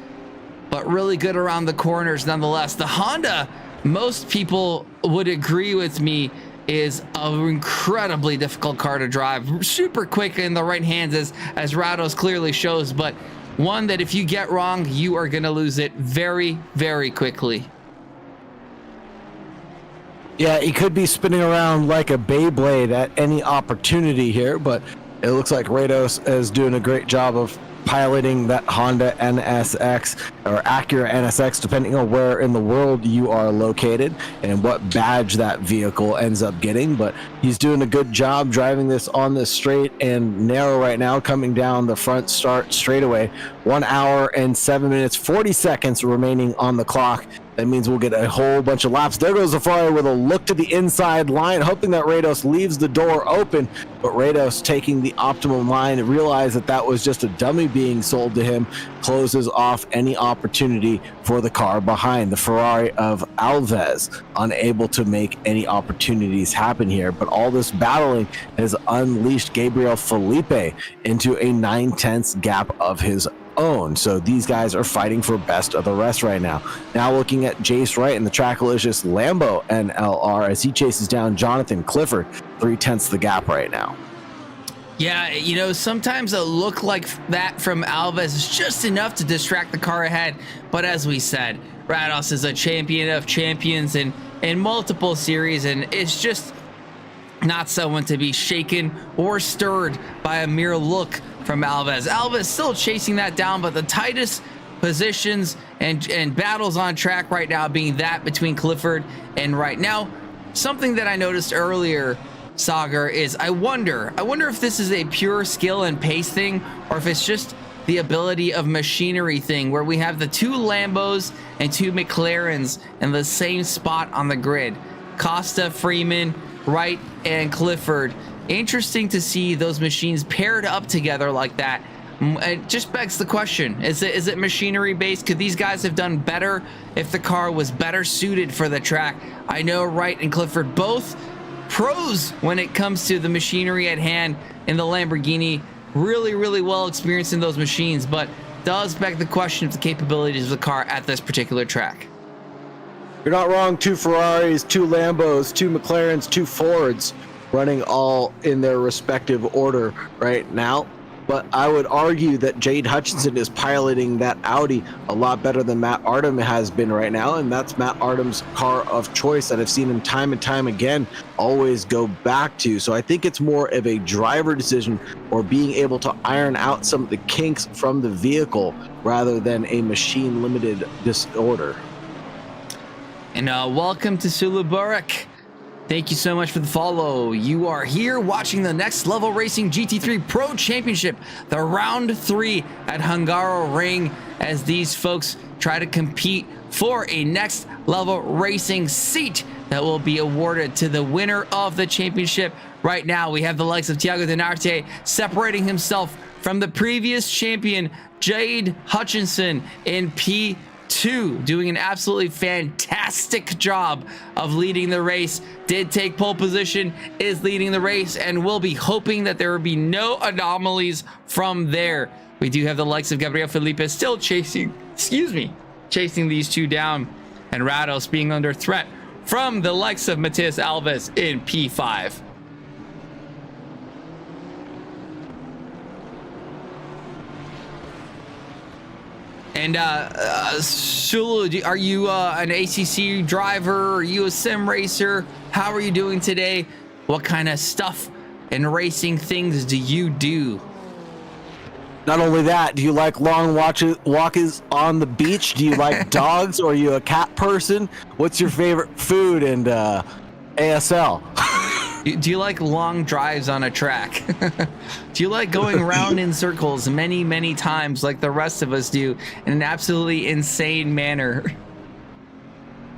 but really good around the corners nonetheless. The Honda, most people would agree with me, is an incredibly difficult car to drive. Super quick in the right hands, as Rados clearly shows, but one that if you get wrong, you are going to lose it very, very quickly. Yeah, he could be spinning around like a Beyblade at any opportunity here, but it looks like Rados is doing a great job of piloting that Honda NSX or Acura NSX, depending on where in the world you are located and what badge that vehicle ends up getting. But he's doing a good job driving this on the straight and narrow right now, coming down the front start straightaway. 1 hour and 7 minutes, 40 seconds remaining on the clock. That means we'll get a whole bunch of laps. There goes the Ferrari with a look to the inside line, hoping that Rados leaves the door open. But Rados, taking the optimum line, realized that that was just a dummy being sold to him, closes off any opportunity for the car behind. The Ferrari of Alves, unable to make any opportunities happen here. But all this battling has unleashed Gabriel Felipe into a 9/10 gap of his own. So these guys are fighting for best of the rest right now. Now looking at Jace Wright in the Trackalicious Lambo NLR as he chases down Jonathan Clifford, 3/10 the gap right now. Yeah, you know, sometimes a look like that from Alves is just enough to distract the car ahead. But as we said, Rados is a champion of champions in multiple series, and it's just not someone to be shaken or stirred by a mere look from Alves. Alves still chasing that down, but the tightest positions and battles on track right now being that between Clifford and Wright. Now, something that I noticed earlier, Saagar, is I wonder if this is a pure skill and pace thing, or if it's just the ability of machinery thing, where we have the two Lambos and two McLarens in the same spot on the grid. Costa, Freeman, Wright, and Clifford. Interesting to see those machines paired up together like that. It just begs the question, is it machinery based? Could these guys have done better if the car was better suited for the track? I know Wright and Clifford, both pros when it comes to the machinery at hand in the Lamborghini, really well experienced in those machines, but does beg the question of the capabilities of the car at this particular track. You're not wrong. 2 Ferraris, 2 Lambos, 2 McLarens, 2 Fords running all in their respective order right now. But I would argue that Jade Hutchinson is piloting that Audi a lot better than Matt Artem has been right now, and that's Matt Artem's car of choice that I've seen him time and time again always go back to. So I think it's more of a driver decision or being able to iron out some of the kinks from the vehicle rather than a machine limited disorder. And welcome to Sulu Burek. Thank you so much for the follow. You are here watching the Next Level Racing GT3 Pro Championship, the round 3 at Hungaroring, as these folks try to compete for a Next Level Racing seat that will be awarded to the winner of the championship. Right now, we have the likes of Thiago Denarte separating himself from the previous champion, Jade Hutchinson, in P2, doing an absolutely fantastic job of leading the race. Did take pole position, is leading the race, and we'll be hoping that there will be no anomalies from there. We do have the likes of Gabriel Felipe still chasing these two down, and Rados being under threat from the likes of Matheus Alves in P5. And Sulu, are you an ACC driver? Are you a sim racer? How are you doing today? What kind of stuff and racing things do you do? Not only that, do you like long walks on the beach? Do you like dogs, or are you a cat person? What's your favorite food and ASL? Do you like long drives on a track? Do you like going around in circles many times like the rest of us do in an absolutely insane manner?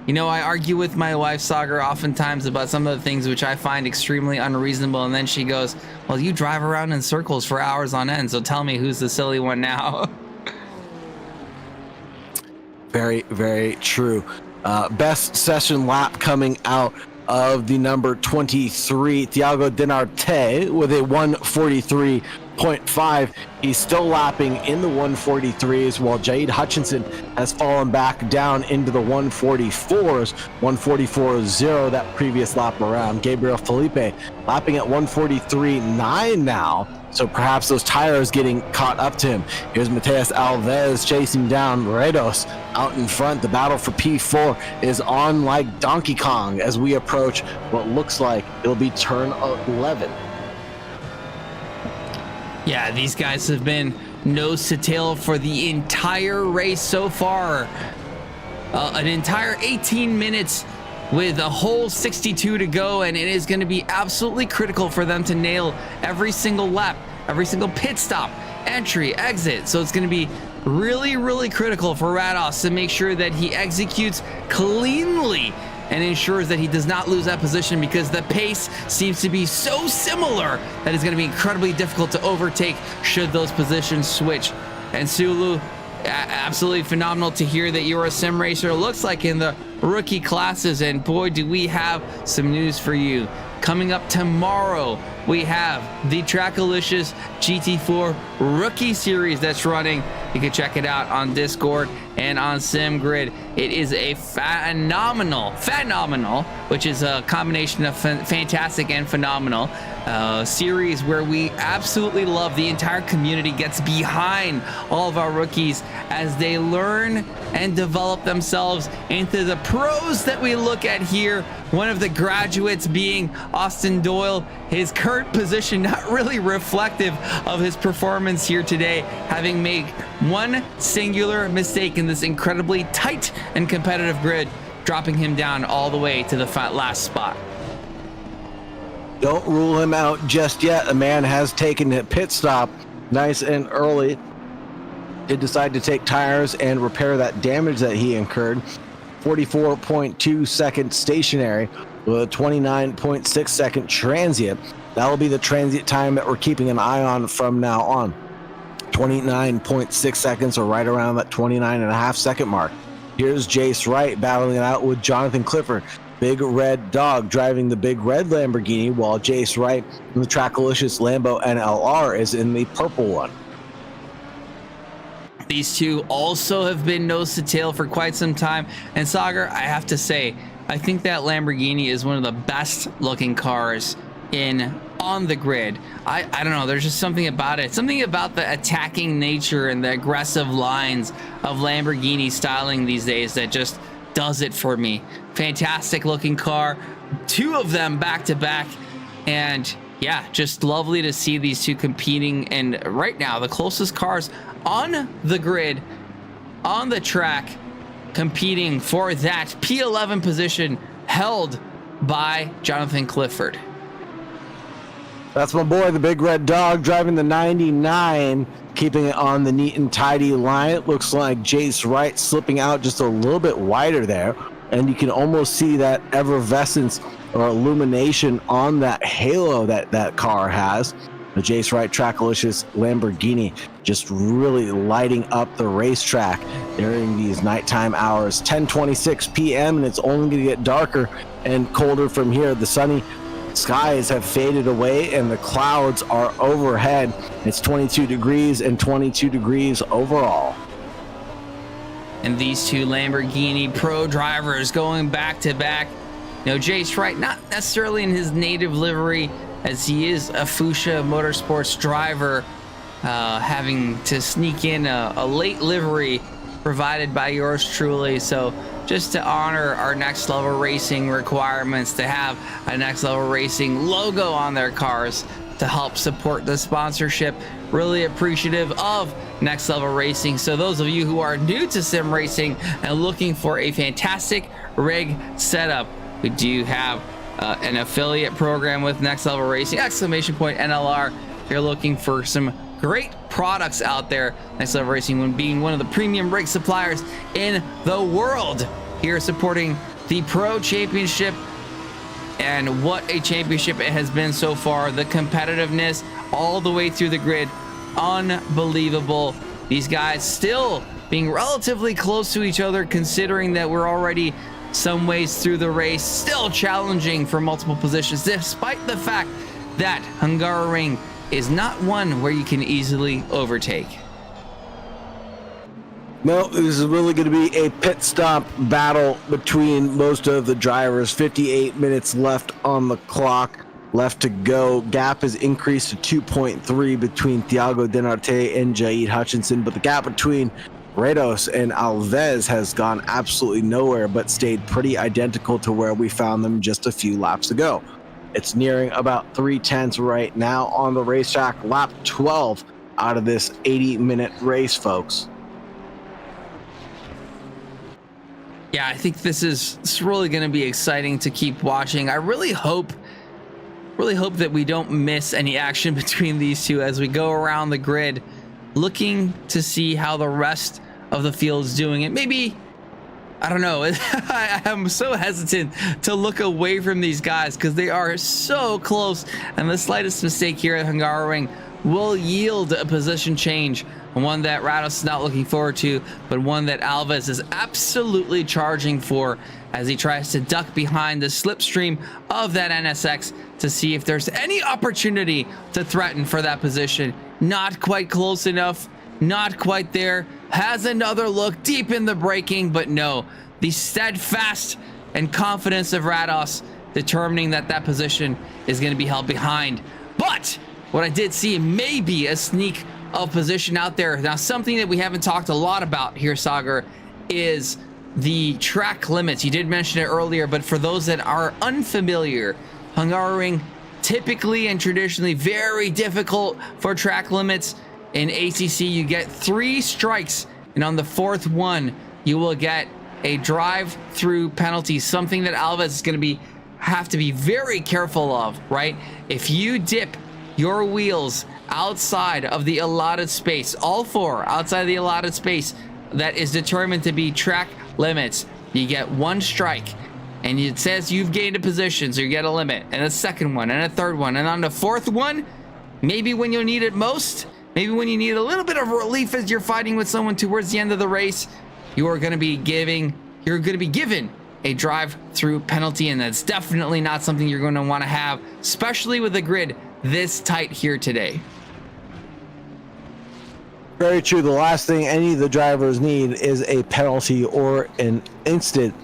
You know, I argue with my wife, Saagar, oftentimes about some of the things which I find extremely unreasonable, and then she goes, well, you drive around in circles for hours on end, so tell me who's the silly one now. Very true. Best session lap coming out of the number 23, Thiago Denarte, with a 143.5. He's still lapping in the 143s, while Jade Hutchinson has fallen back down into the 144s, 144.0 that previous lap around. Gabriel Felipe lapping at 143.9 now, so perhaps those tires getting caught up to him. Here's Matheus Alves chasing down Rados out in front. The battle for P4 is on like Donkey Kong as we approach what looks like it'll be turn 11. Yeah, these guys have been nose to tail for the entire race so far. An entire 18 minutes with a whole 62 to go, and it is going to be absolutely critical for them to nail every single lap, every single pit stop, entry, exit. So it's going to be really critical for Rados to make sure that he executes cleanly and ensures that he does not lose that position, because the pace seems to be so similar that it's going to be incredibly difficult to overtake should those positions switch. And Sulu, absolutely phenomenal to hear that you're a sim racer, looks like in the rookie classes, and boy, do we have some news for you. Coming up tomorrow, we have the TRACKILICIOUS GT4 Rookie Series that's running. You can check it out on Discord and on SimGrid. It is a phenomenal, which is a combination of fantastic and phenomenal series where we absolutely love. The entire community gets behind all of our rookies as they learn and develop themselves into the pros that we look at here. One of the graduates being Austin Doyle, his current position not really reflective of his performance here today, having made one singular mistake in this incredibly tight and competitive grid, dropping him down all the way to the last spot. Don't rule him out just yet. A man has taken a pit stop nice and early. Did decide to take tires and repair that damage that he incurred. 44.2 seconds stationary with a 29.6 second transient. That will be the transient time that we're keeping an eye on from now on. 29.6 seconds, or right around that 29.5-second mark. Here's Jace Wright battling it out with Jonathan Clifford. Big Red Dog driving the Big Red Lamborghini, while Jace Wright in the Trackalicious Lambo NLR is in the purple one. These two also have been nose to tail for quite some time. And Saagar, I have to say, I think that Lamborghini is one of the best looking cars on the grid. I don't know, there's just something about it, something about the attacking nature and the aggressive lines of Lamborghini styling these days that just does it for me. Fantastic looking car, two of them back to back, and yeah, just lovely to see these two competing. And right now the closest cars on the grid, on the track, competing for that P11 position held by Jonathan Clifford. That's my boy, the Big Red Dog, driving the 99, keeping it on the neat and tidy line. It looks like Jace Wright slipping out just a little bit wider there, and you can almost see that effervescence or illumination on that halo that car has. The Jace Wright Trackalicious Lamborghini just really lighting up the racetrack during these nighttime hours. 10:26 p.m. and it's only going to get darker and colder from here. The sunny skies have faded away and the clouds are overhead. It's 22 degrees and 22 degrees overall. And these two Lamborghini Pro drivers going back to back. You know, Jace Wright not necessarily in his native livery, as he is a Fuchsia Motorsports driver, having to sneak in a late livery provided by yours truly. So just to honor our Next Level Racing requirements, to have a Next Level Racing logo on their cars to help support the sponsorship. Really appreciative of Next Level Racing. So those of you who are new to sim racing and looking for a fantastic rig setup, we do have an affiliate program with Next Level Racing, !NLR. If you're looking for some great products out there, Next Level Racing being one of the premium rig suppliers in the world, here supporting the Pro Championship. And what a championship it has been so far. The competitiveness all the way through the grid, unbelievable. These guys still being relatively close to each other, considering that we're already some ways through the race, still challenging for multiple positions, despite the fact that Hungary is not one where you can easily overtake. No, this is really going to be a pit stop battle between most of the drivers. 58 minutes left on the clock, left to go. Gap has increased to 2.3 between Thiago Dinarte and Jaid Hutchinson, but the gap between Rados and Alves has gone absolutely nowhere, but stayed pretty identical to where we found them just a few laps ago. It's nearing about 3/10 right now on the racetrack. Lap 12 out of this 80-minute race, folks. Yeah, I think it's really going to be exciting to keep watching. I really hope that we don't miss any action between these two as we go around the grid, looking to see how the rest of the field's doing it. Maybe, I don't know. I'm so hesitant to look away from these guys because they are so close, and the slightest mistake here at Hungaroring will yield a position change, one that Rados is not looking forward to, but one that Alves is absolutely charging for as he tries to duck behind the slipstream of that NSX to see if there's any opportunity to threaten for that position. Not quite close enough, not quite there. Has another look deep in the braking, but no, the steadfast and confidence of Rados determining that that position is going to be held behind. But what I did see may be a sneak of position out there. Now, something that we haven't talked a lot about here, Saagar, is the track limits. You did mention it earlier, but for those that are unfamiliar, Hungaroring typically and traditionally very difficult for track limits. In ACC, you get 3 strikes, and on the 4th one, you will get a drive-through penalty, something that Alves is going to have to be very careful of, right? If you dip your wheels outside of the allotted space, all 4 outside of the allotted space that is determined to be track limits, you get 1 strike, and it says you've gained a position, so you get a limit, and a second one, and a third one, and on the 4th one, maybe when you'll need it most, maybe when you need a little bit of relief as you're fighting with someone towards the end of the race, you're going to be given a drive-through penalty, and that's definitely not something you're going to want to have, especially with the grid this tight here today. Very true. The last thing any of the drivers need is a penalty or an incident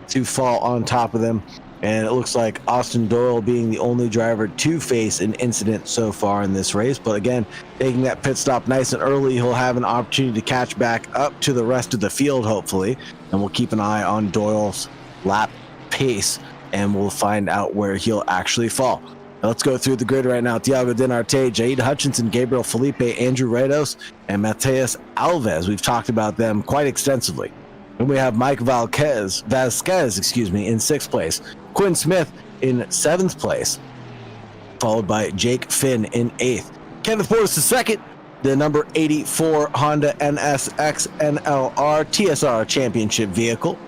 to fall on top of them. And it looks like Austin Doyle being the only driver to face an incident so far in this race. But again, taking that pit stop nice and early, he'll have an opportunity to catch back up to the rest of the field, hopefully. And we'll keep an eye on Doyle's lap pace, and we'll find out where he'll actually fall. Now let's go through the grid right now. Thiago Dinarte, Jade Hutchinson, Gabriel Felipe, Andrew Rados, and Mateus Alves. We've talked about them quite extensively. And we have Mike Vasquez, in 6th place. Quinn Smith in 7th place, followed by Jake Finn in 8th. Kenneth Portis II, the number 84 Honda NSX NLR TSR Championship vehicle.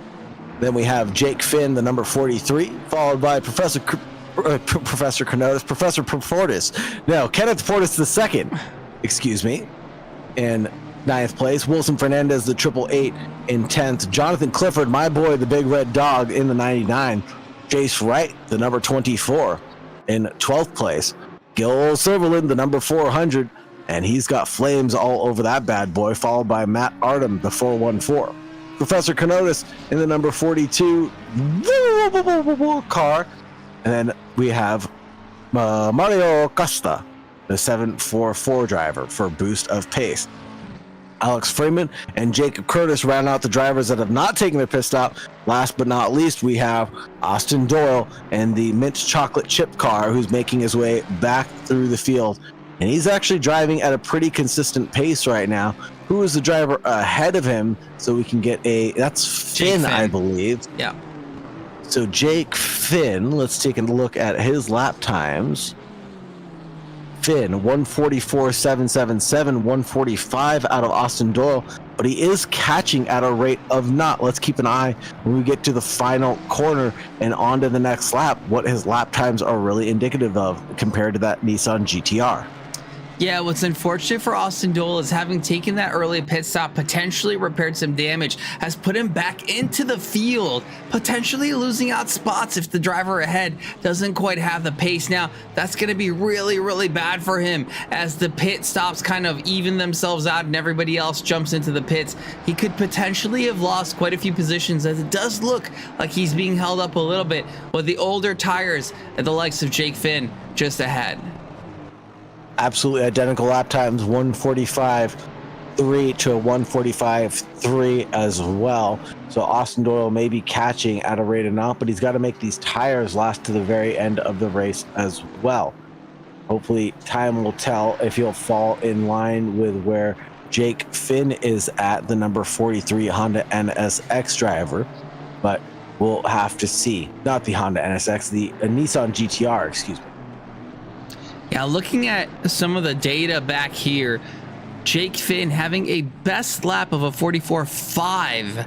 Then we have Jake Finn, the number 43, followed by Professor Portis. No, Kenneth Portis II, in 9th place. Wilson Fernandez, the 888 in 10th. Jonathan Clifford, my boy, the big red dog, in the 99. Jace Wright, the number 24, in 12th place. Gil Silverland, the number 400, and he's got flames all over that bad boy, followed by Matt Artem, the 414. Professor Canotis in the number 42 car. And then we have Mario Costa, the 744 driver, for boost of pace. Alex Freeman and Jacob Curtis round out the drivers that have not taken their pit stop. Last but not least, we have Austin Doyle and the mint chocolate chip car, who's making his way back through the field. And he's actually driving at a pretty consistent pace right now. Who is the driver ahead of him? So we can get that's Finn, I believe. Yeah. So Jake Finn, let's take a look at his lap times. Finn, 144.777, 145 out of Austin Doyle, but he is catching at a rate of not. Let's keep an eye when we get to the final corner and on to the next lap, what his lap times are really indicative of compared to that Nissan GTR. Yeah, what's unfortunate for Austin Doyle is having taken that early pit stop, potentially repaired some damage, has put him back into the field, potentially losing out spots if the driver ahead doesn't quite have the pace. Now, that's going to be really, really bad for him as the pit stops kind of even themselves out and everybody else jumps into the pits. He could potentially have lost quite a few positions, as it does look like he's being held up a little bit with the older tires at the likes of Jake Finn just ahead. Absolutely identical lap times, 145.3 to a 145.3 as well. So Austin Doyle may be catching at a rate of not, but he's got to make these tires last to the very end of the race as well. Hopefully time will tell if he'll fall in line with where Jake Finn is at, the number 43 Honda NSX driver, but we'll have to see. Not the Honda NSX, the Nissan GTR, excuse me. Yeah, looking at some of the data back here, Jake Finn having a best lap of a 44.5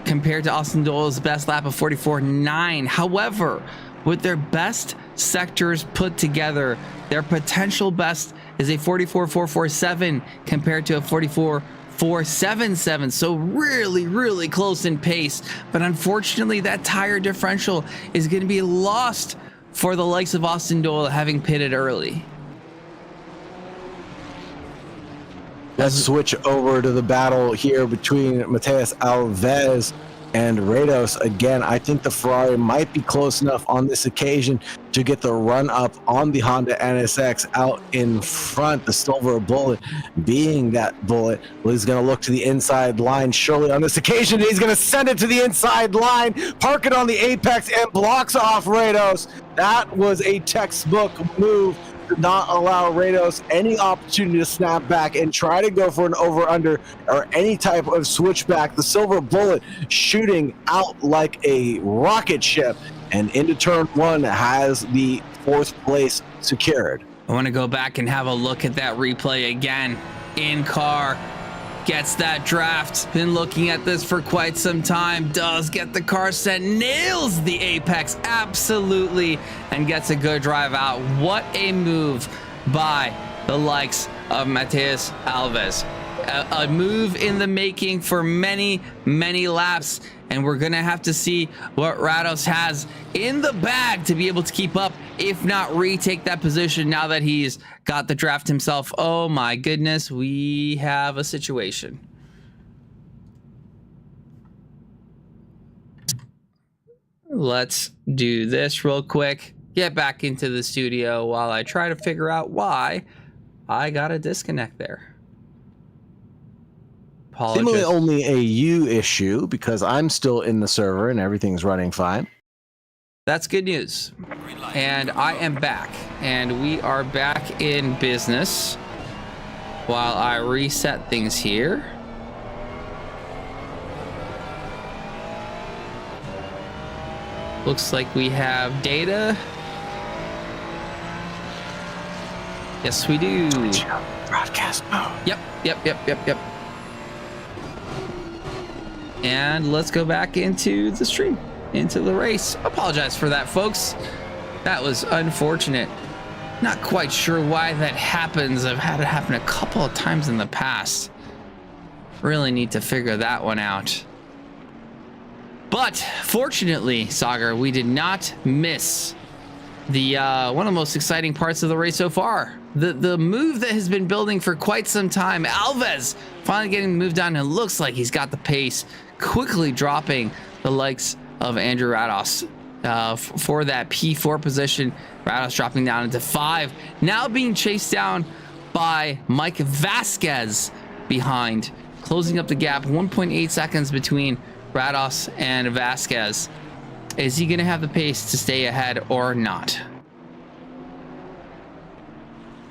compared to Austin Doyle's best lap of 44.9. However, with their best sectors put together, their potential best is a 44.447 compared to a 44.477. So really, really close in pace. But unfortunately, that tire differential is going to be lost for the likes of Austin Doyle, having pitted early. Let's switch over to the battle here between Mateus Alves and Rados. Again, I think the Ferrari might be close enough on this occasion to get the run up on the Honda NSX out in front. The silver bullet being that bullet. Well, he's going to look to the inside line surely on this occasion. He's going to send it to the inside line, park it on the apex, and blocks off Rados. That was a textbook move. Did not allow Rados any opportunity to snap back and try to go for an over-under or any type of switchback. The silver bullet shooting out like a rocket ship, and into turn one has the 4th place secured. I want to go back and have a look at that replay again. In car, gets that draft. Been looking at this for quite some time. Does get the car set, nails the apex absolutely, and gets a good drive out. What a move by the likes of Matheus Alves. A move in the making for many, many laps, and we're gonna have to see what Rados has in the bag to be able to keep up, if not retake that position now that he's got the draft himself. Oh my goodness, we have a situation. Let's do this real quick. Get back into the studio while I try to figure out why I got a disconnect there. Seemingly only a you issue because I'm still in the server and everything's running fine. That's good news. And I am back, and we are back in business while I reset things here. Looks like we have data. Yes, we do. Broadcast mode. Yep. And let's go back into the stream, into the race. Apologize for that, folks. That was unfortunate. Not quite sure why that happens. I've had it happen a couple of times in the past. Really need to figure that one out. But fortunately, Saagar, we did not miss the one of the most exciting parts of the race so far. The move that has been building for quite some time. Alves finally getting moved down, and it looks like he's got the pace, quickly dropping the likes of Andrew Rados for that P4 position. Rados dropping down into 5, now being chased down by Mike Vasquez behind, closing up the gap. 1.8 seconds between Rados and Vasquez. Is he going to have the pace to stay ahead or not?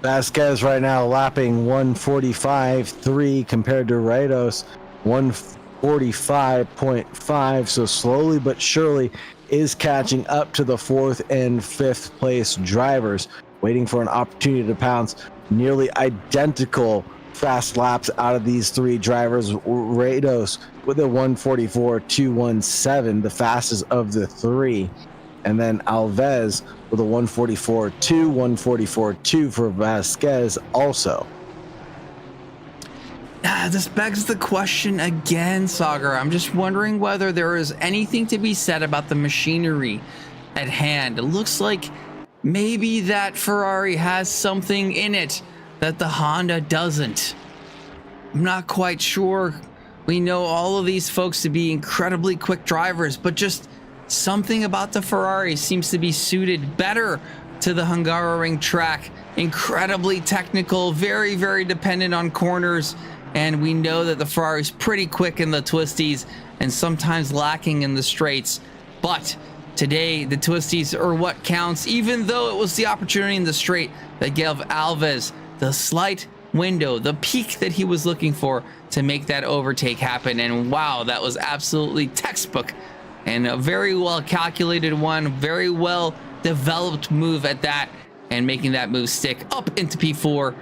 Vasquez right now lapping 145.3 compared to Rados 145.5. So slowly but surely is catching up to the 4th and 5th place drivers, waiting for an opportunity to pounce. Nearly identical fast laps out of these 3 drivers. Rados with a 144.217, the fastest of the 3. And then Alves with a 144.2, 144.2 for Vasquez also. This begs the question again, Saagar. I'm just wondering whether there is anything to be said about the machinery at hand. It looks like maybe that Ferrari has something in it that the Honda doesn't. I'm not quite sure. We know all of these folks to be incredibly quick drivers, but just something about the Ferrari seems to be suited better to the Hungaroring track. Incredibly technical, very, very dependent on corners. And we know that the Ferrari's pretty quick in the twisties and sometimes lacking in the straights. But today, the twisties are what counts, even though it was the opportunity in the straight that gave Alves the slight window, the peak that he was looking for to make that overtake happen. And wow, that was absolutely textbook and a very well calculated one, very well developed move at that, and making that move stick up into P4,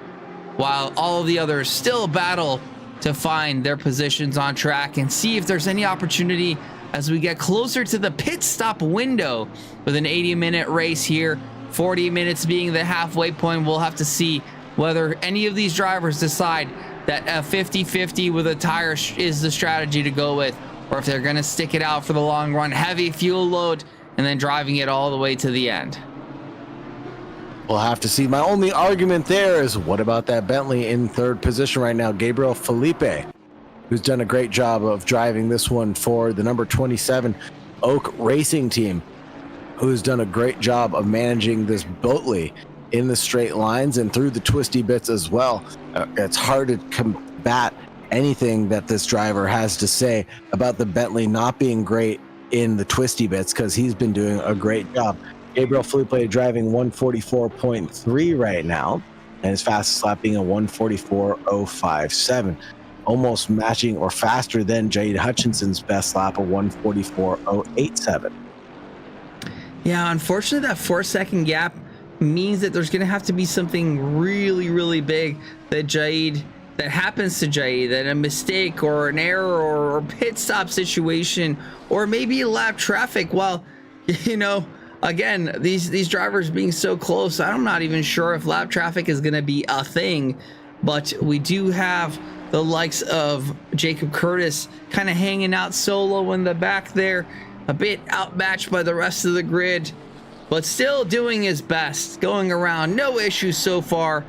while all of the others still battle to find their positions on track and see if there's any opportunity as we get closer to the pit stop window with an 80-minute race here, 40 minutes being the halfway point. We'll have to see whether any of these drivers decide that a 50-50 with a tire is the strategy to go with, or if they're going to stick it out for the long run, heavy fuel load, and then driving it all the way to the end. We'll have to see. My only argument there is, what about that Bentley in 3rd position right now? Gabriel Felipe, who's done a great job of driving this one for the number 27 Oak Racing team, who's done a great job of managing this Bentley in the straight lines and through the twisty bits as well. It's hard to combat anything that this driver has to say about the Bentley not being great in the twisty bits, because he's been doing a great job. Gabriel Felipe driving 144.3 right now, and his fastest lap being a 144.057, almost matching or faster than Jade Hutchinson's best lap of 144.087. Yeah, unfortunately, that 4-second gap means that there's going to have to be something really, really big that happens to Jade, that a mistake or an error or pit stop situation, or maybe a lap traffic. Well, you know, again, these drivers being so close, I'm not even sure if lap traffic is going to be a thing. but we do have the likes of Jacob Curtis kind of hanging out solo in the back there, a bit outmatched by the rest of the grid, but still doing his best, going around, no issues so far.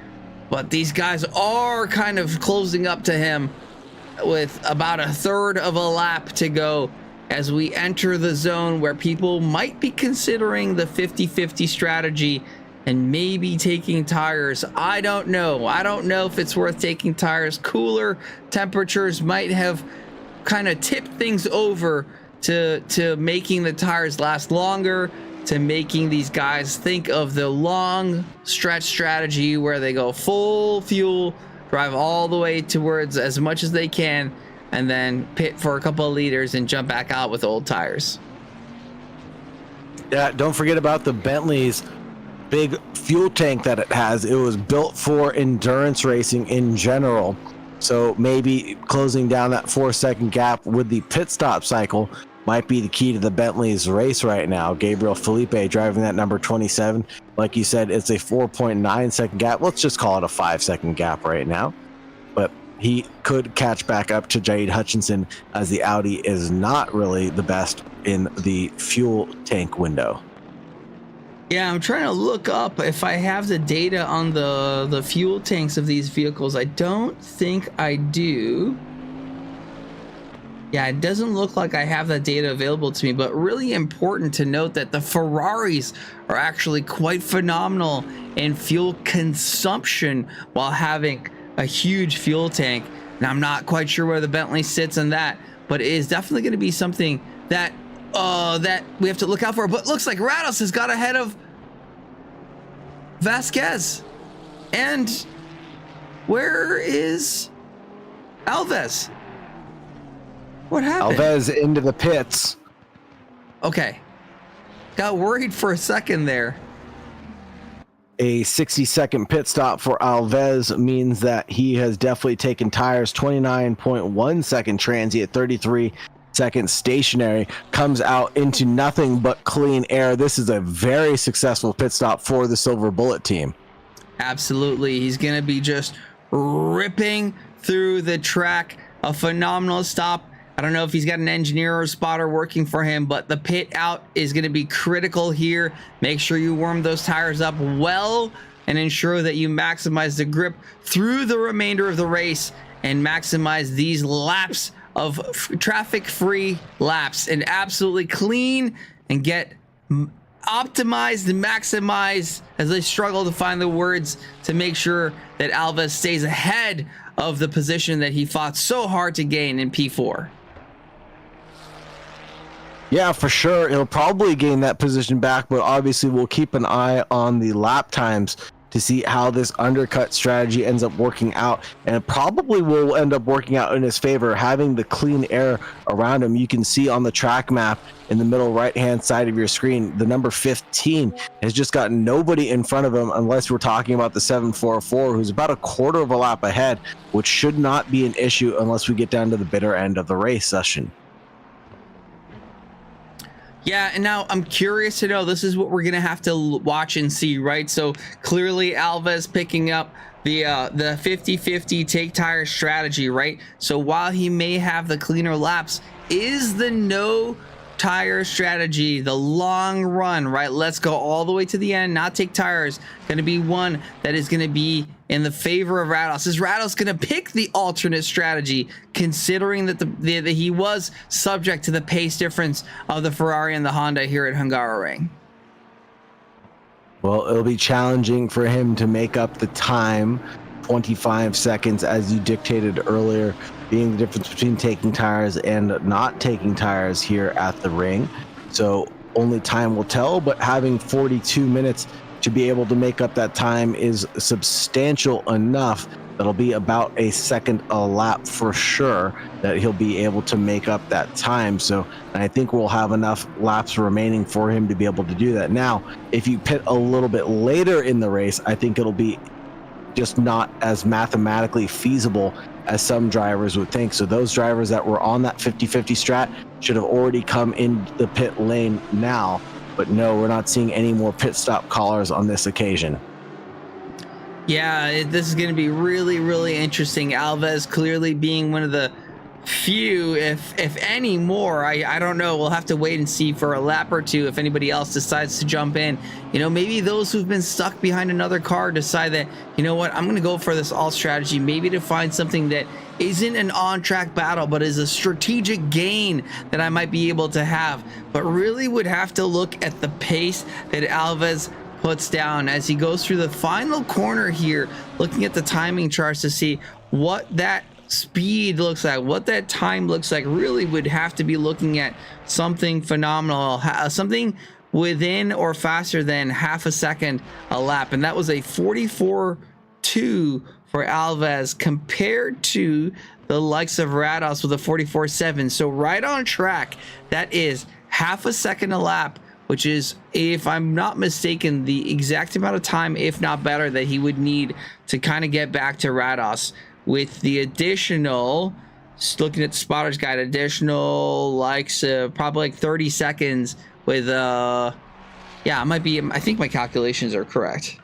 But these guys are kind of closing up to him with about a third of a lap to go as we enter the zone where people might be considering the 50-50 strategy and maybe taking tires. I don't know. I don't know if it's worth taking tires. Cooler temperatures might have kind of tipped things over to making the tires last longer, to making these guys think of the long stretch strategy where they go full fuel, drive all the way towards as much as they can, and then pit for a couple of liters and jump back out with old tires. Yeah, don't forget about the Bentley's big fuel tank that it has. It was built for endurance racing in general. So maybe closing down that 4-second gap with the pit stop cycle might be the key to the Bentley's race right now. Gabriel Felipe driving that number 27. Like you said, it's a 4.9 second gap. Let's just call it a 5-second gap right now. But he could catch back up to Jaid Hutchinson, as the Audi is not really the best in the fuel tank window. Yeah, I'm trying to look up if I have the data on the fuel tanks of these vehicles. I don't think I do. Yeah, it doesn't look like I have that data available to me, but really important to note that the Ferraris are actually quite phenomenal in fuel consumption while having a huge fuel tank. And I'm not quite sure where the Bentley sits in that, but it is definitely going to be something that that we have to look out for. But it looks like Rados has got ahead of Vasquez. And where is Alves? What happened? Alves into the pits. Okay. Got worried for a second there. A 60-second pit stop for Alves means that he has definitely taken tires. 29.1 second transient, 33 seconds stationary, comes out into nothing but clean air. This is a very successful pit stop for the Silver Bullet team. Absolutely. He's going to be just ripping through the track. A phenomenal stop. I don't know if he's got an engineer or a spotter working for him, but the pit out is going to be critical here. Make sure you warm those tires up well and ensure that you maximize the grip through the remainder of the race and maximize these laps of traffic-free laps and absolutely clean and get optimized and maximized, as I struggle to find the words, to make sure that Alves stays ahead of the position that he fought so hard to gain in P4. Yeah, for sure. He'll probably gain that position back, but obviously we'll keep an eye on the lap times to see how this undercut strategy ends up working out, and it probably will end up working out in his favor. Having the clean air around him, you can see on the track map in the middle right hand side of your screen, the number 15 has just got nobody in front of him, unless we're talking about the 744, who's about a quarter of a lap ahead, which should not be an issue unless we get down to the bitter end of the race session. Yeah, and now I'm curious to know, this is what we're going to have to watch and see, right? So clearly Alves picking up the 50-50 take tire strategy, right? So while he may have the cleaner laps, is the no tire strategy, the long run, right? Let's go all the way to the end, not take tires, going to be one that is going to be in the favor of Rados. Is Rados going to pick the alternate strategy, considering that that he was subject to the pace difference of the Ferrari and the Honda here at Hungaroring? Well, it'll be challenging for him to make up the time, 25 seconds, as you dictated earlier, being the difference between taking tires and not taking tires here at the ring. So only time will tell, but having 42 minutes to be able to make up that time is substantial enough. That'll be about a second a lap for sure that he'll be able to make up that time. So I think we'll have enough laps remaining for him to be able to do that. Now, if you pit a little bit later in the race, I think it'll be just not as mathematically feasible as some drivers would think. So those drivers that were on that 50-50 strat should have already come in the pit lane now. But no, we're not seeing any more pit stop callers on this occasion. Yeah, this is going to be really, really interesting. Alves clearly being one of the few, if any more. I don't know. We'll have to wait and see for a lap or two if anybody else decides to jump in. You know, maybe those who've been stuck behind another car decide that, you know what, I'm going to go for this alt strategy, maybe to find something that isn't an on-track battle, but is a strategic gain that I might be able to have. But really would have to look at the pace that Alves puts down as he goes through the final corner here, looking at the timing charts to see what that speed looks like, what that time looks like. Really would have to be looking at something phenomenal, something within or faster than half a second a lap, and that was a 44.2 for Alves compared to the likes of Rados with a 44.7. So right on track. That is half a second a lap, which is, if I'm not mistaken, the exact amount of time, if not better, that he would need to kind of get back to Rados, with the additional, just looking at the spotter's guide, additional likes probably like 30 seconds with yeah, it might be, I think my calculations are correct.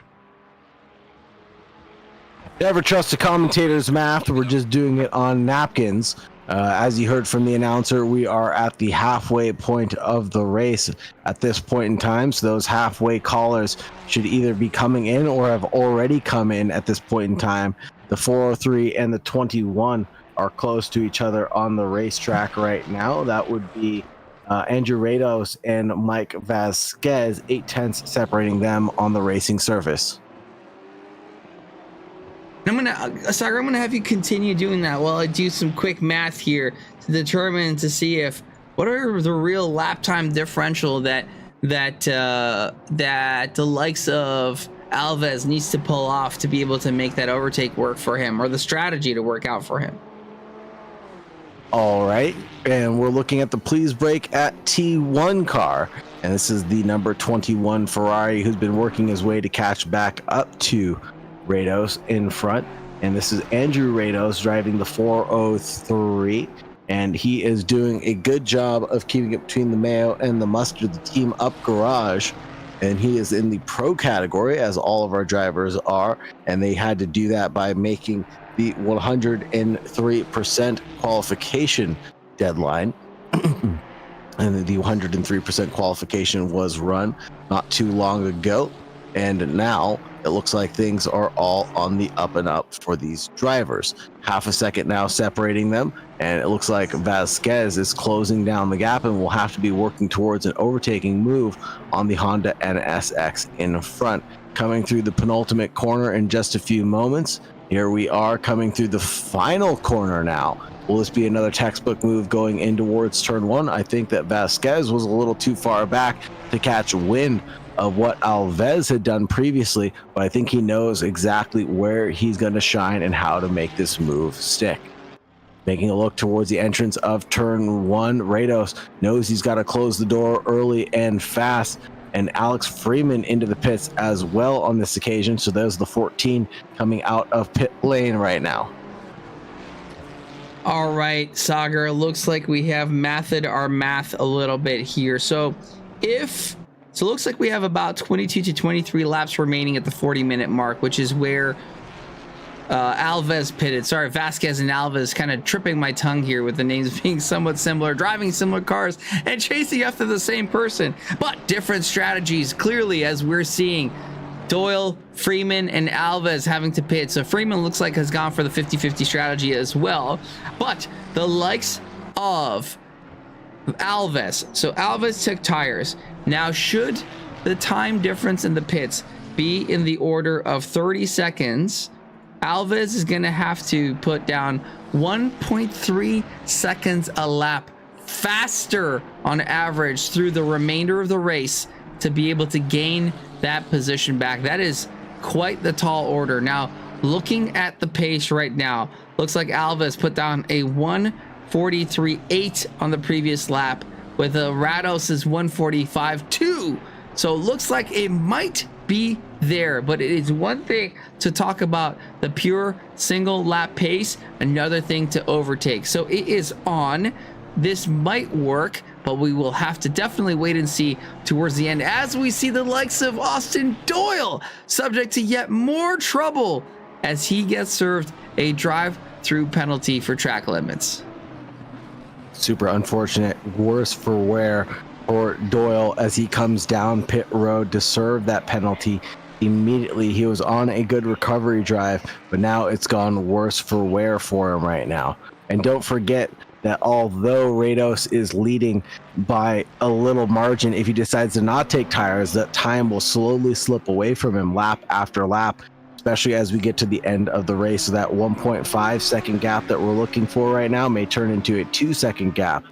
Never trust the commentators' math. We're just doing it on napkins. As you heard from the announcer, we are at the halfway point of the race at this point in time. So those halfway callers should either be coming in or have already come in at this point in time. The 403 and the 21 are close to each other on the racetrack right now. That would be Andrew Rados and Mike Vasquez, 0.8 separating them on the racing surface. I'm gonna, Saagar, I'm gonna have you continue doing that while I do some quick math here to determine, to see if what are the real lap time differential that the likes of Alves needs to pull off to be able to make that overtake work for him, or the strategy to work out for him. All right, and we're looking at the please brake at T1 car, and this is the number 21 Ferrari, who's been working his way to catch back up to Rados in front. And this is Andrew Rados driving the 403, and he is doing a good job of keeping it between the Mayo and the Mustard, the team up garage. And he is in the pro category, as all of our drivers are, and they had to do that by making the 103% qualification deadline. And the 103% qualification was run not too long ago, and now it looks like things are all on the up and up for these drivers. Half a second now separating them, and it looks like Vasquez is closing down the gap and will have to be working towards an overtaking move on the Honda NSX in front. Coming through the penultimate corner in just a few moments. Here we are coming through the final corner now. Will this be another textbook move going in towards turn one? I think that Vasquez was a little too far back to catch wind of what Alves had done previously, but I think he knows exactly where he's going to shine and how to make this move stick. Making a look towards the entrance of turn one, Rados knows he's got to close the door early and fast, and Alex Freeman into the pits as well on this occasion. So there's the 14 coming out of pit lane right now. All right, Saagar, looks like we have mathed our math a little bit here. So it looks like we have about 22 to 23 laps remaining at the 40-minute mark, which is where Alves pitted. Sorry, Vasquez and Alves, kind of tripping my tongue here with the names being somewhat similar, driving similar cars and chasing after the same person, but different strategies, clearly, as we're seeing Doyle, Freeman, and Alves having to pit. So Freeman looks like has gone for the 50-50 strategy as well, but the likes of Alves. So Alves took tires. Now, should the time difference in the pits be in the order of 30 seconds, Alves is going to have to put down 1.3 seconds a lap faster on average through the remainder of the race to be able to gain that position back. That is quite the tall order. Now, looking at the pace right now, looks like Alves put down a 1:43.8 on the previous lap, with a Rados's 1:45.2. So it looks like it might be there, but it is one thing to talk about the pure single lap pace, another thing to overtake. So it is on. This might work. but we will have to definitely wait and see towards the end as we see the likes of Austin Doyle subject to yet more trouble as he gets served a drive-through penalty for track limits. Super unfortunate, worse for wear for Doyle as he comes down pit road to serve that penalty. Immediately he was on a good recovery drive, but now it's gone worse for wear for him right now. And don't forget that although Rados is leading by a little margin, if he decides to not take tires, that time will slowly slip away from him lap after lap, especially as we get to the end of the race. So that 1.5 second gap that we're looking for right now may turn into a 2-second gap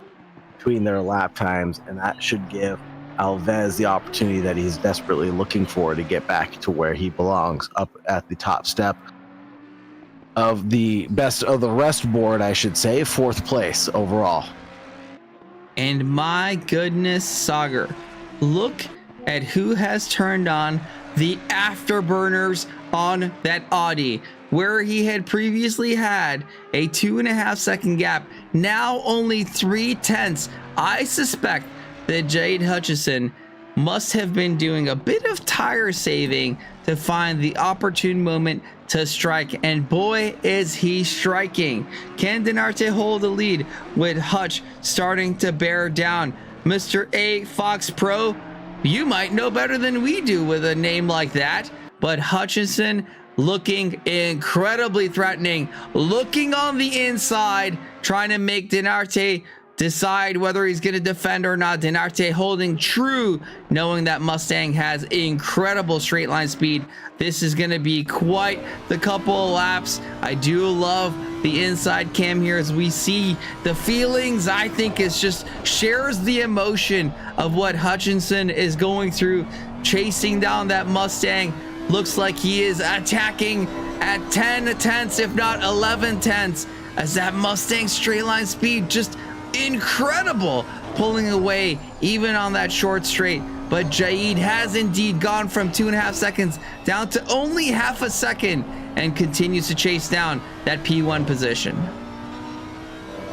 between their lap times, and that should give Alves the opportunity that he's desperately looking for to get back to where he belongs, up at the top step of the best of the rest board, I should say, 4th place overall. And my goodness, Saagar, look at who has turned on the afterburners on that Audi, where he had previously had a 2.5 second gap, now only 0.3. I suspect that Jade Hutchison must have been doing a bit of tire saving to find the opportune moment to strike, and boy is he striking. Can Dinarte hold the lead with Hutch starting to bear down? Mr. A Fox Pro, you might know better than we do with a name like that, but Hutchison looking incredibly threatening, looking on the inside, trying to make Dinarte decide whether he's going to defend or not. Dinarte holding true, knowing that Mustang has incredible straight line speed. This is going to be quite the couple of laps. I do love the inside cam here as we see the feelings. I think it's just shares the emotion of what Hutchinson is going through, chasing down that Mustang. Looks like he is attacking at 10/10, if not 11/10, as that Mustang straight line speed just incredible, pulling away even on that short straight. But Jaid has indeed gone from 2.5 seconds down to only 0.5 second and continues to chase down that P1 position.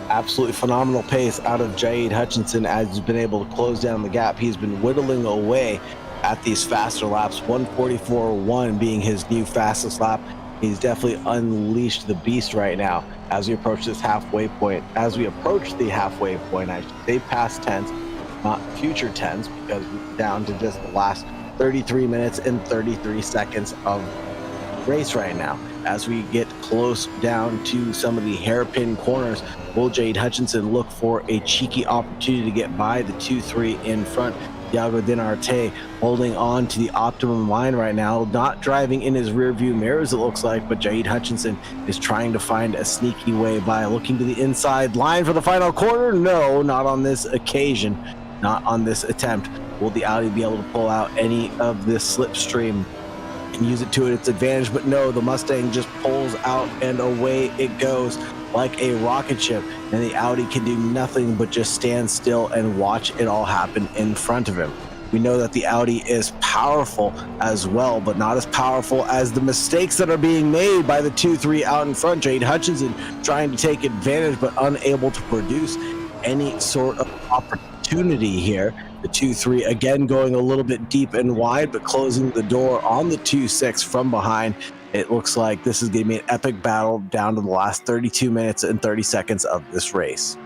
Absolutely phenomenal pace out of Jaid Hutchinson as he's been able to close down the gap. He's been whittling away at these faster laps, 1:44.1 being his new fastest lap. He's definitely unleashed the beast right now as we approach this halfway point. As we approach the halfway point, I should say past 10s, not future 10s, because we're down to just the last 33 minutes and 33 seconds of race right now. As we get close down to some of the hairpin corners, will Jade Hutchinson look for a cheeky opportunity to get by the 2-3 in front? Thiago Dinarte holding on to the optimum line right now, not driving in his rear view mirrors, it looks like, but Jaid Hutchinson is trying to find a sneaky way by, looking to the inside line for the final corner. No, not on this occasion, not on this attempt. Will the Audi be able to pull out any of this slipstream and use it to its advantage? But no, the Mustang just pulls out and away it goes like a rocket ship, and the Audi can do nothing but just stand still and watch it all happen in front of him. We know that the Audi is powerful as well, but not as powerful as the mistakes that are being made by the 2-3 out in front. Jade Hutchinson trying to take advantage but unable to produce any sort of opportunity here. The 2-3 again going a little bit deep and wide, but closing the door on the 2-6 from behind. It looks like this is going to be an epic battle down to the last 32 minutes and 30 seconds of this race.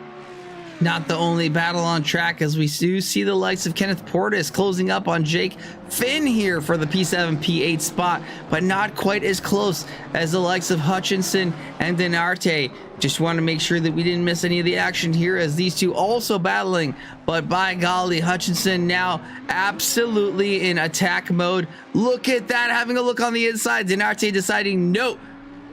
Not the only battle on track, as we do see the likes of Kenneth Portis closing up on Jake Finn here for the P7, P8 spot, but not quite as close as the likes of Hutchinson and Dinarte. Just want to make sure that we didn't miss any of the action here as these two also battling, but by golly, Hutchinson now absolutely in attack mode. Look at that, having a look on the inside. Dinarte deciding, no,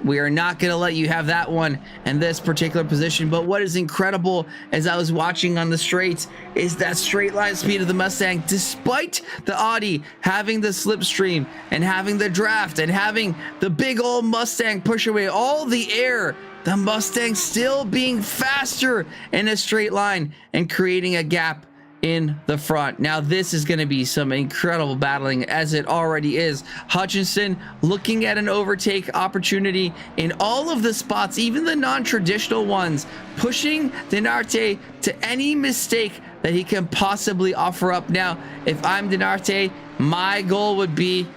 we are not going to let you have that one in this particular position. But what is incredible as I was watching on the straights is that straight line speed of the Mustang, despite the Audi having the slipstream and having the draft and having the big old Mustang push away all the air, the Mustang still being faster in a straight line and creating a gap in the front. Now this is going to be some incredible battling, as it already is. Hutchinson looking at an overtake opportunity in all of the spots, even the non-traditional ones, pushing Dinarte to any mistake that he can possibly offer up. Now, if I'm Dinarte, my goal would be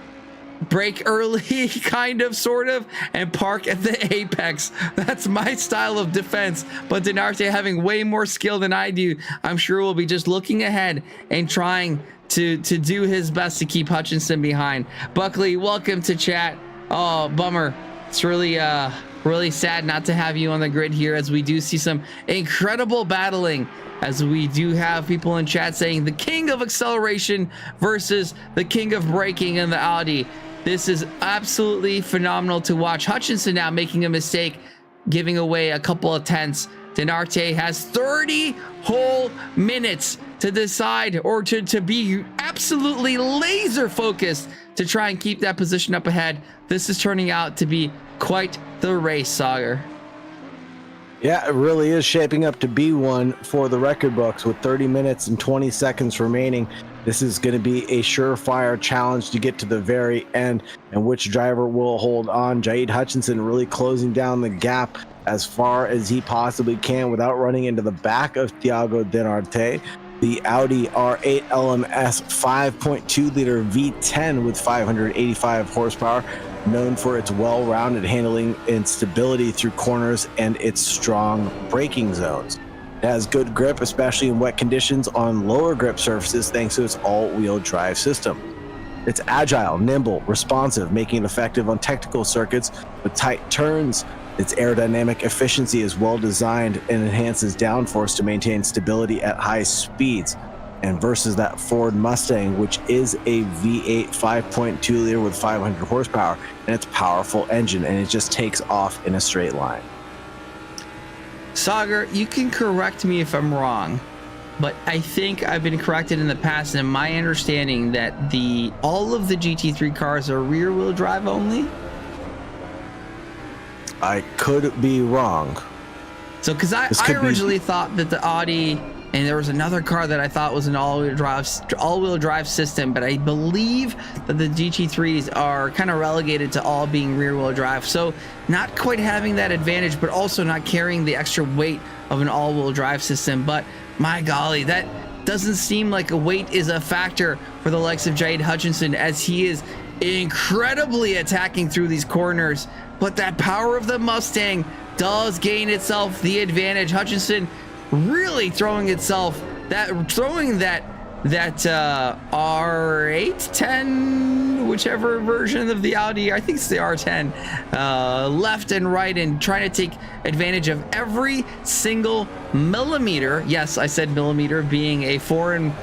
break early, kind of, sort of, and park at the apex. That's my style of defense. But Dinarte, having way more skill than I do, I'm sure will be just looking ahead and trying to do his best to keep Hutchinson behind. Buckley, welcome to chat. Oh, bummer. It's really really sad not to have you on the grid here, as we do see some incredible battling, as we do have people in chat saying the king of acceleration versus the king of braking in the Audi. This is absolutely phenomenal to watch. Hutchinson now making a mistake, giving away a couple of tenths. Dinarte has 30 whole minutes to decide, or to be absolutely laser focused to try and keep that position up ahead. This is turning out to be quite the race, Saagar. Yeah, it really is shaping up to be one for the record books with 30 minutes and 20 seconds remaining. This is going to be a surefire challenge to get to the very end, and which driver will hold on. Jaid Hutchinson really closing down the gap as far as he possibly can without running into the back of Thiago Dinarte. The Audi R8 LMS 5.2 liter V10 with 585 horsepower, known for its well-rounded handling and stability through corners and its strong braking zones. It has good grip, especially in wet conditions on lower grip surfaces, thanks to its all-wheel drive system. It's agile, nimble, responsive, making it effective on technical circuits with tight turns. Its aerodynamic efficiency is well designed and enhances downforce to maintain stability at high speeds. And versus that Ford Mustang, which is a V8 5.2 liter with 500 horsepower and its powerful engine, and it just takes off in a straight line. Saagar, you can correct me if I'm wrong, but I think I've been corrected in the past, and my understanding that all of the GT3 cars are rear-wheel drive only. I could be wrong. So, because I originally thought that the Audi, and there was another car that I thought was an all-wheel drive system, but I believe that the GT3s are kind of relegated to all being rear-wheel drive. So not quite having that advantage, but also not carrying the extra weight of an all-wheel drive system. But my golly, that doesn't seem like a weight is a factor for the likes of Jaid Hutchinson, as he is incredibly attacking through these corners. But that power of the Mustang does gain itself the advantage. Hutchinson really throwing that R8 10, whichever version of the Audi, I think it's the R10, left and right, and trying to take advantage of every single millimeter. Yes, I said millimeter, being a foreign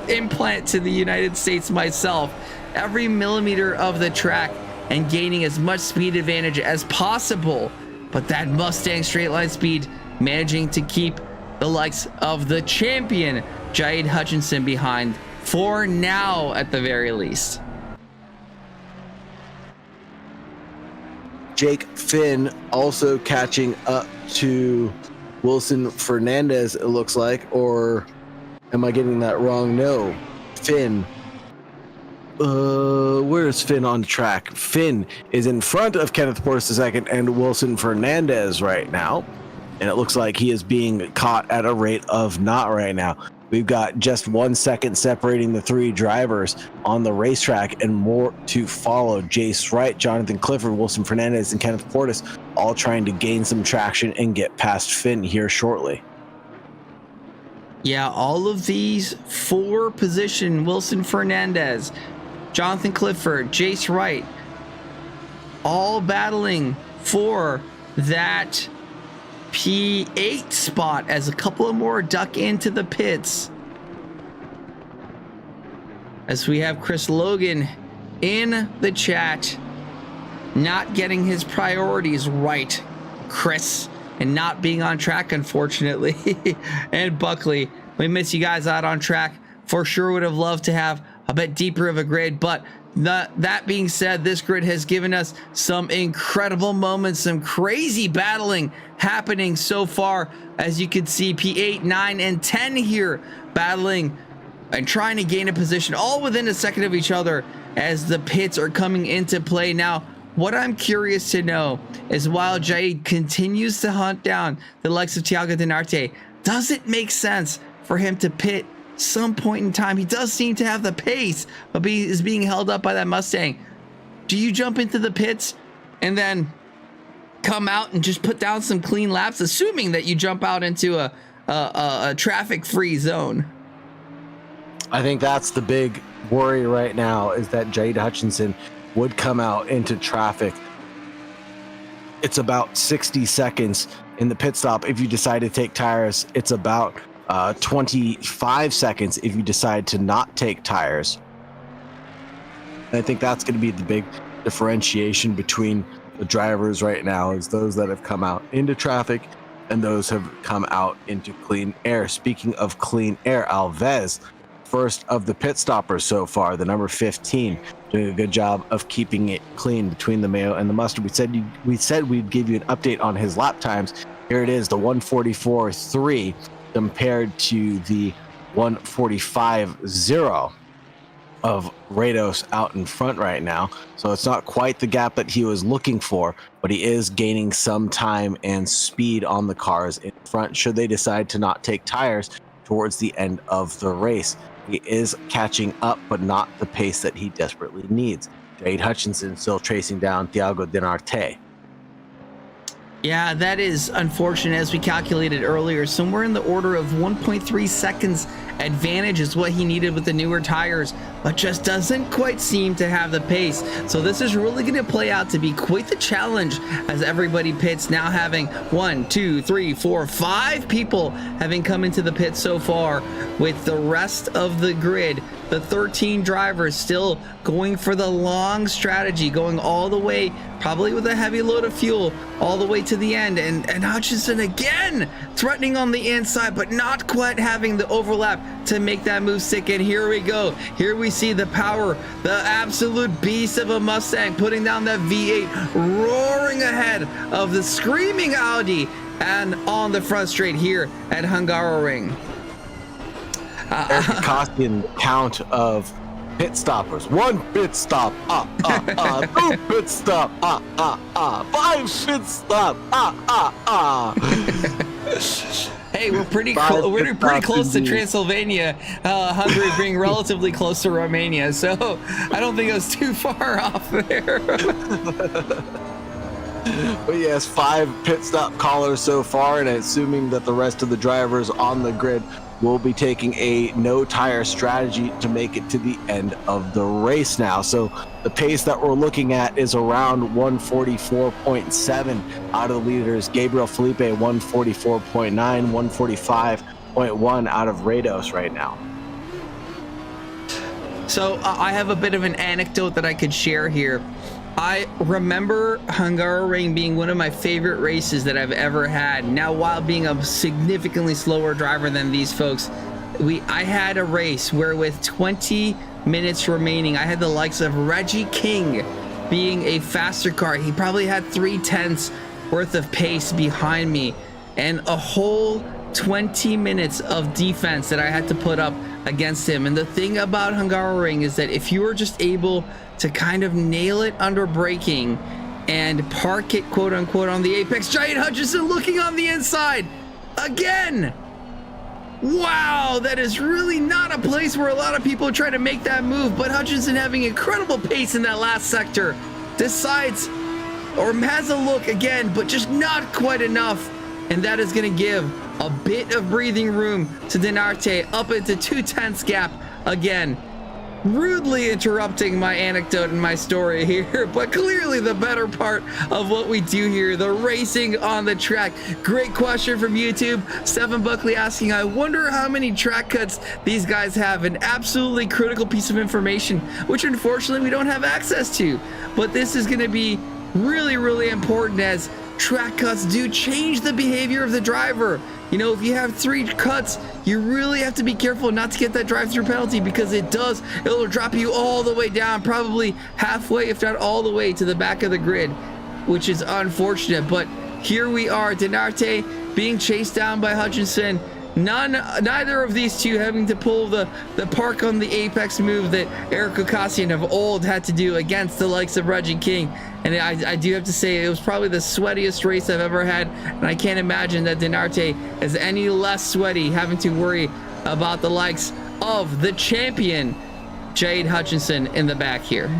implant to the United States myself. Every millimeter of the track, and gaining as much speed advantage as possible. But that Mustang straight line speed managing to keep the likes of the champion Jaid Hutchinson behind, for now at the very least. Jake Finn also catching up to Wilson Fernandez, it looks like, or am I getting that wrong? No, Finn. Where is Finn on the track? Finn is in front of Kenneth Portis II and Wilson Fernandez right now, and it looks like he is being caught at a rate of not right now. We've got just 1 second separating the three drivers on the racetrack, and more to follow. Jace Wright, Jonathan Clifford, Wilson Fernandez, and Kenneth Portis all trying to gain some traction and get past Finn here shortly. Yeah, all of these four position, Wilson Fernandez, Jonathan Clifford, Jace Wright, all battling for that P8 spot, as a couple of more duck into the pits. As we have Chris Logan in the chat, not getting his priorities right, Chris, and not being on track, unfortunately. And Buckley, we miss you guys out on track. For sure would have loved to have a bit deeper of a grid, but that being said, this grid has given us some incredible moments, some crazy battling happening so far. As you can see, P8, 9, and 10 here battling and trying to gain a position, all within a second of each other, as the pits are coming into play. Now, what I'm curious to know is, while Jaid continues to hunt down the likes of Thiago Dinarte, does it make sense for him to pit some point in time? He does seem to have the pace, but he is being held up by that Mustang. Do you jump into the pits and then come out and just put down some clean laps, assuming that you jump out into a traffic-free zone? I think that's the big worry right now, is that Jade Hutchinson would come out into traffic. It's about 60 seconds in the pit stop if you decide to take tires. It's about 25 seconds if you decide to not take tires. And I think that's going to be the big differentiation between the drivers right now, is those that have come out into traffic and those have come out into clean air. Speaking of clean air, Alves, first of the pit stoppers so far, the number 15, doing a good job of keeping it clean between the mayo and the mustard. We said we'd give you an update on his lap times. Here it is, the 144.3 compared to the 145.0 of Rados out in front right now. So it's not quite the gap that he was looking for, but he is gaining some time and speed on the cars in front should they decide to not take tires towards the end of the race. He is catching up, but not the pace that he desperately needs. Jade Hutchinson still chasing down Thiago Dinarte. Yeah, that is unfortunate. As we calculated earlier, somewhere in the order of 1.3 seconds advantage is what he needed with the newer tires, but just doesn't quite seem to have the pace. So this is really going to play out to be quite the challenge as everybody pits, now having 1, 2, 3, 4, 5 people having come into the pit so far, with the rest of the grid, the 13 drivers, still going for the long strategy, going all the way, probably with a heavy load of fuel, all the way to the end. And Hutchinson again threatening on the inside, but not quite having the overlap to make that move stick. And here we go. Here we see the power, the absolute beast of a Mustang putting down that V8, roaring ahead of the screaming Audi and on the front straight here at Hungaroring. Ghoukasian count of pit stoppers. 1 pit stop, 2 pit stop, 5 pit stop, Hey, we're pretty close to Transylvania, Hungary being relatively close to Romania, so I don't think it was too far off there. But yes, 5 pit stop callers so far, and assuming that the rest of the drivers on the grid will be taking a no tire strategy to make it to the end of the race now. So the pace that we're looking at is around 144.7 out of the leaders. Gabriel Felipe 144.9, 145.1 out of Rados right now. So I have a bit of an anecdote that I could share here. I remember Hungaroring being one of my favorite races that I've ever had. Now, while being a significantly slower driver than these folks, I had a race where with 20 minutes remaining, I had the likes of Reggie King being a faster car. He probably had 3/10 worth of pace behind me, and a whole 20 minutes of defense that I had to put up against him. And the thing about Hungaroring is that if you were just able to kind of nail it under braking and park it, quote unquote, on the apex. Jade Hutchinson looking on the inside again. Wow, that is really not a place where a lot of people try to make that move, but Hutchinson, having incredible pace in that last sector, decides, or has a look again, but just not quite enough. And that is going to give a bit of breathing room to Dinarte up into 2/10 gap again. Rudely interrupting my anecdote and my story here, but clearly the better part of what we do here, the racing on the track. Great question from YouTube. Stephen Buckley asking, I wonder how many track cuts these guys have. An absolutely critical piece of information, which unfortunately we don't have access to. But this is going to be really, really important, as track cuts do change the behavior of the driver. You know, if you have 3 cuts, you really have to be careful not to get that drive-through penalty, because it'll drop you all the way down, probably halfway, if not all the way to the back of the grid, which is unfortunate. But here we are, Dinarte being chased down by Hutchinson. Neither of these two having to pull the park on the apex move that Eric Ghoukasian of old had to do against the likes of Reggie King. And I do have to say, it was probably the sweatiest race I've ever had, and I can't imagine that Dinarte is any less sweaty, having to worry about the likes of the champion Jade Hutchinson in the back here.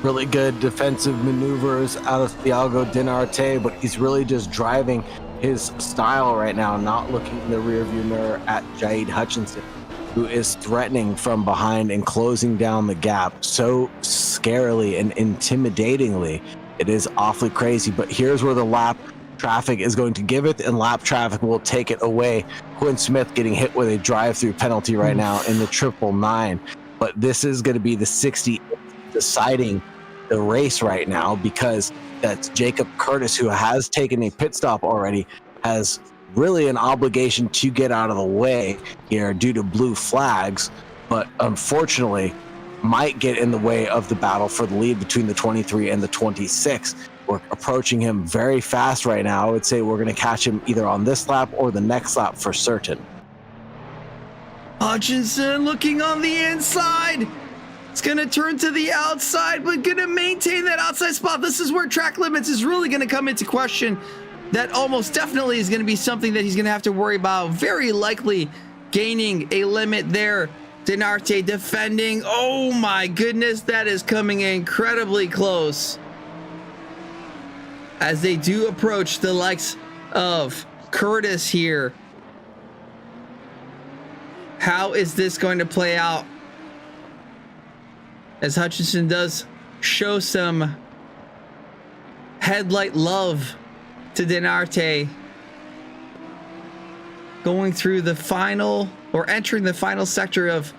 Really good defensive maneuvers out of Thiago Dinarte, but he's really just driving his style right now, not looking in the rearview mirror at Jade Hutchinson, who is threatening from behind and closing down the gap so scarily and intimidatingly. It is awfully crazy, but here's where the lap traffic is going to give it, and lap traffic will take it away. Quinn Smith getting hit with a drive-through penalty right now in the 999, but this is going to be the 60 deciding the race right now, because that's Jacob Curtis, who has taken a pit stop already, has really an obligation to get out of the way here due to blue flags, but unfortunately might get in the way of the battle for the lead between the 23 and the 26. We're approaching him very fast right now. I would say we're going to catch him either on this lap or the next lap for certain. Hutchinson looking on the inside. It's going to turn to the outside, but going to maintain that outside spot. This is where track limits is really going to come into question. That almost definitely is going to be something that he's going to have to worry about. Very likely gaining a limit there. Dinarte defending. Oh my goodness, that is coming incredibly close as they do approach the likes of Curtis here. How is this going to play out? As Hutchinson does show some headlight love to Dinarte, going through the final, or entering the final sector of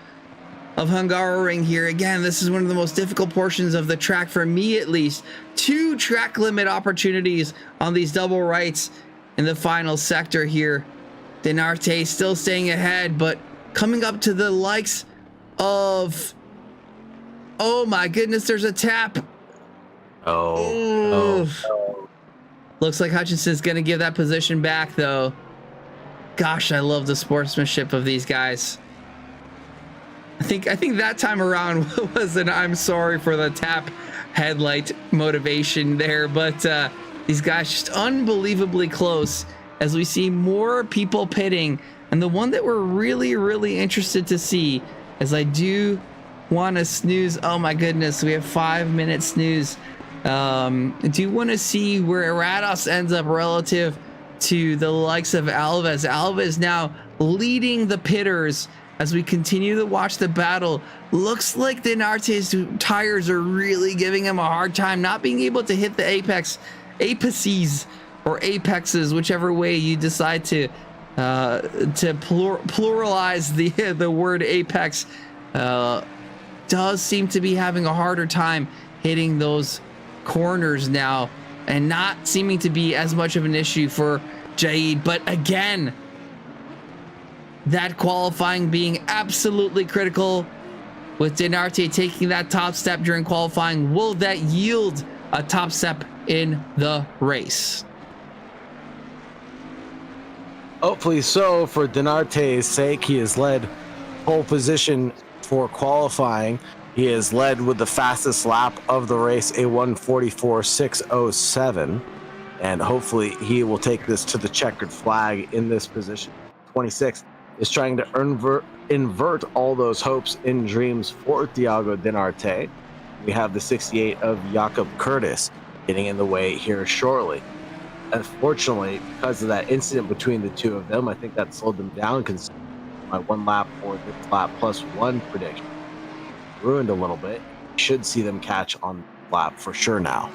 Hungaroring here. Again, this is one of the most difficult portions of the track for me, at least. 2 track limit opportunities on these double rights in the final sector here. Dinarte still staying ahead, but coming up to the likes of, oh my goodness, there's a tap. Oh. Looks like Hutchinson's going to give that position back, though. Gosh, I love the sportsmanship of these guys. I think that time around was an I'm sorry for the tap headlight motivation there, but these guys just unbelievably close as we see more people pitting. And the one that we're really, really interested to see, as I do want to snooze. Oh my goodness, we have 5-minute snooze. Do you want to see where Rados ends up relative to the likes of Alves? Alves now leading the pitters as we continue to watch the battle. Looks like Dinarte's tires are really giving him a hard time, not being able to hit the apexes or apexes, whichever way you decide to pluralize the word apex. Does seem to be having a harder time hitting those corners now, and not seeming to be as much of an issue for Jade. But again, that qualifying being absolutely critical, with Dinarte taking that top step during qualifying. Will that yield a top step in the race? Hopefully so, for Dinarte's sake. He has led pole position for qualifying. He has led with the fastest lap of the race, a 1:44.607, and hopefully he will take this to the checkered flag in this position. 26 is trying to invert all those hopes and dreams for Thiago Dinarte. We have the 68 of Jakob Curtis getting in the way here shortly. Unfortunately, because of that incident between the two of them, I think that slowed them down, considering my 1 lap or this lap plus 1 prediction ruined a little bit. Should see them catch on the lap for sure now.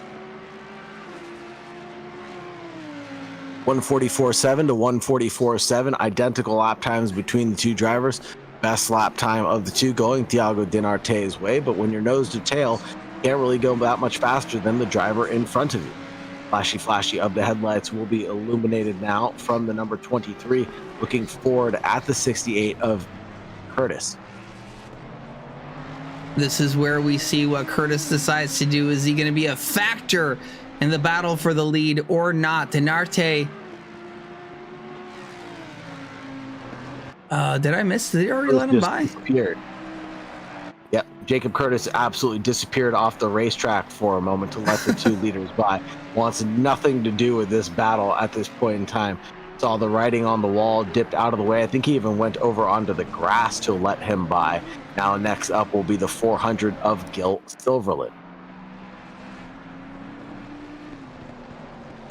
1:44.7 to 1:44.7, identical lap times between the two drivers. Best lap time of the two going Thiago Dinarte's way, but when you're nose to tail, you can't really go that much faster than the driver in front of you. Flashy of the headlights will be illuminated now from the number 23, looking forward at the 68 of Curtis. This is where we see what Curtis decides to do. Is he going to be a factor in the battle for the lead or not? Dinarte. Did I miss? Did he already let him by? Disappeared. Yep, Jacob Curtis absolutely disappeared off the racetrack for a moment to let the two leaders by. Wants nothing to do with this battle at this point in time. Saw the writing on the wall, dipped out of the way. I think he even went over onto the grass to let him by. Now next up will be the 400 of Gil Silverland.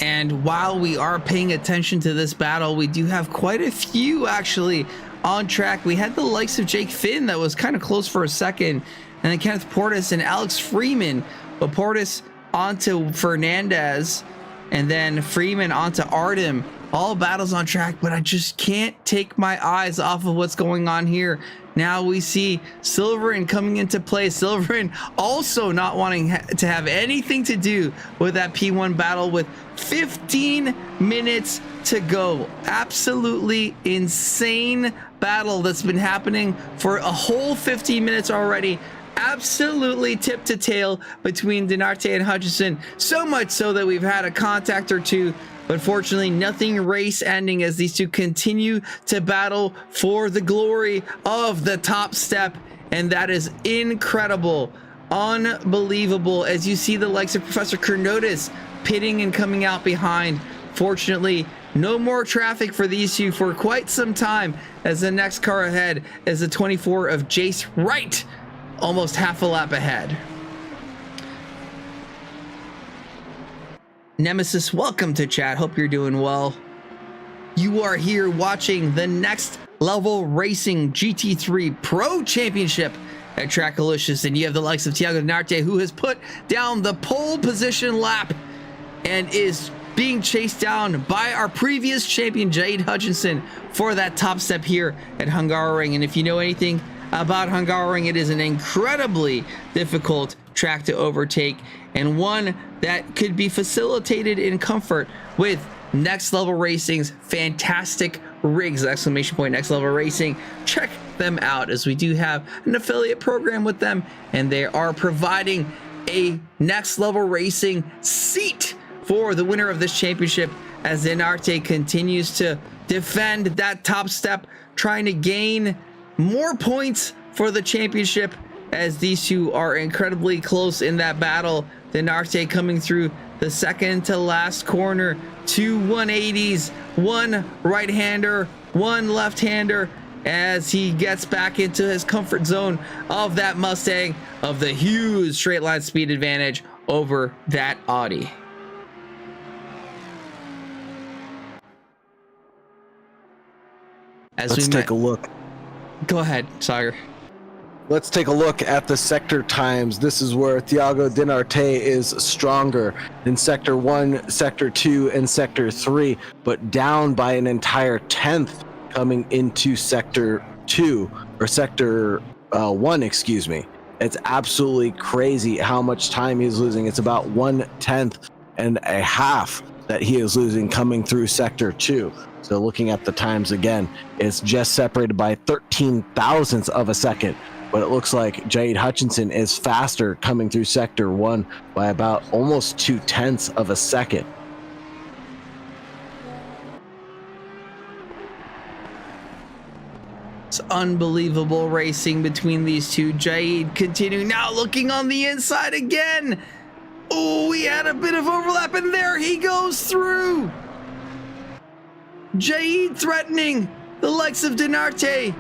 And while we are paying attention to this battle, we do have quite a few actually on track. We had the likes of Jake Finn that was kind of close for a second, and then Kenneth Portis and Alex Freeman, but Portis onto Fernandez, and then Freeman onto Artem. All battles on track, but I just can't take my eyes off of what's going on here. Now we see Silverin coming into play. Silverin also not wanting to have anything to do with that P1 battle with 15 minutes to go. Absolutely insane battle that's been happening for a whole 15 minutes already. Absolutely tip to tail between Dinarte and Hutchinson. So much so that we've had a contact or two, but fortunately nothing race ending as these two continue to battle for the glory of the top step. And that is incredible, unbelievable, as you see the likes of Professor Kernotis pitting and coming out behind. Fortunately, no more traffic for these two for quite some time, as the next car ahead is the 24 of Jace Wright, almost half a lap ahead. Nemesis, welcome to chat. Hope you're doing well. You are here watching the Next Level Racing GT3 Pro Championship at TRACKILICIOUS, and you have the likes of Thiago Dinarte, who has put down the pole position lap and is being chased down by our previous champion Jade Hutchinson for that top step here at Hungaroring. And if you know anything about Hungaroring, it is an incredibly difficult track to overtake, and one that could be facilitated in comfort with Next Level Racing's fantastic rigs, exclamation point Next Level Racing. Check them out, as we do have an affiliate program with them, and they are providing a Next Level Racing seat for the winner of this championship, as Dinarte continues to defend that top step, trying to gain more points for the championship, as these two are incredibly close in that battle. Dinarte coming through the second to last corner, 2 180s, one right-hander, one left-hander, as he gets back into his comfort zone of that Mustang, of the huge straight line speed advantage over that Audi. Let's take a look. Go ahead, Saagar. Let's take a look at the sector times. This is where Thiago Dinarte is stronger in Sector 1, Sector 2, and Sector 3, but down by an entire 10th coming into Sector 2, or Sector 1, excuse me. It's absolutely crazy how much time he's losing. It's about 1/10 and a half that he is losing coming through Sector 2. So looking at the times again, it's just separated by 13 thousandths of a second. But it looks like Jade Hutchinson is faster coming through Sector 1 by about almost 2/10 of a second. It's unbelievable racing between these two. Jade continuing now, looking on the inside again. Oh, we had a bit of overlap, and there he goes through. Jade threatening the likes of Dinarte,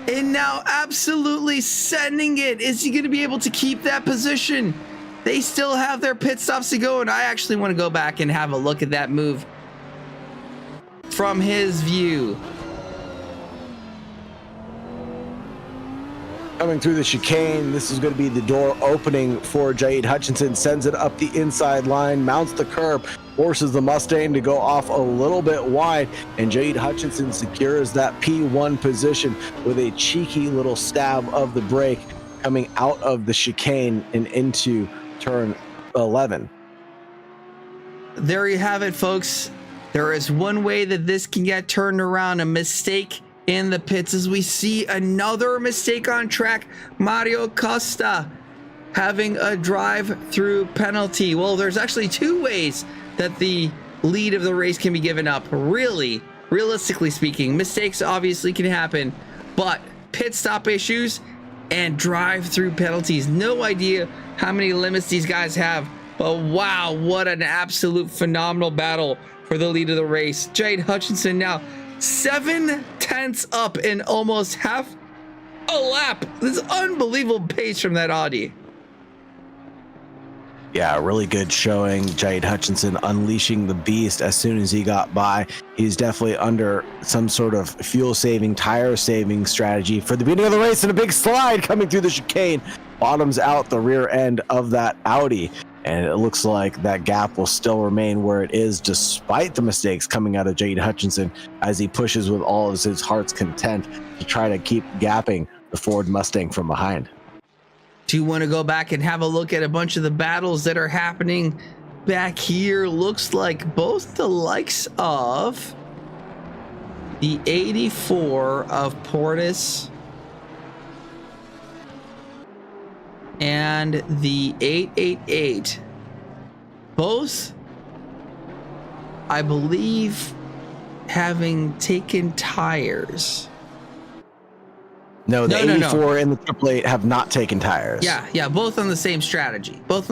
and now absolutely sending it. Is he going to be able to keep that position? They still have their pit stops to go, and I actually want to go back and have a look at that move from his view. Coming through the chicane, this is going to be the door opening for Jade Hutchinson. Sends it up the inside line, mounts the curb, forces the Mustang to go off a little bit wide, and Jade Hutchinson secures that P1 position with a cheeky little stab of the brake coming out of the chicane and into turn 11. There you have it, folks. There is one way that this can get turned around: a mistake in the pits, as we see another mistake on track. Mario Costa having a drive-through penalty. Well, there's actually two ways that the lead of the race can be given up. Really, realistically speaking, mistakes obviously can happen, but pit stop issues and drive-through penalties. No idea how many limits these guys have, but wow, what an absolute phenomenal battle for the lead of the race. Jade Hutchinson now 7/10 up in almost half a lap. This is unbelievable pace from that Audi. Yeah, really good showing. Jade Hutchinson unleashing the beast as soon as he got by. He's definitely under some sort of fuel-saving, tire-saving strategy for the beginning of the race, and a big slide coming through the chicane. Bottoms out the rear end of that Audi, and it looks like that gap will still remain where it is despite the mistakes coming out of Jade Hutchinson as he pushes with all of his heart's content to try to keep gapping the Ford Mustang from behind. Do you want to go back and have a look at a bunch of the battles that are happening back here? Looks like both the likes of the 84 of Portis and the 888, both, I believe, having taken tires. No, the 84 and the 888 have not taken tires. Yeah, both on the same strategy. But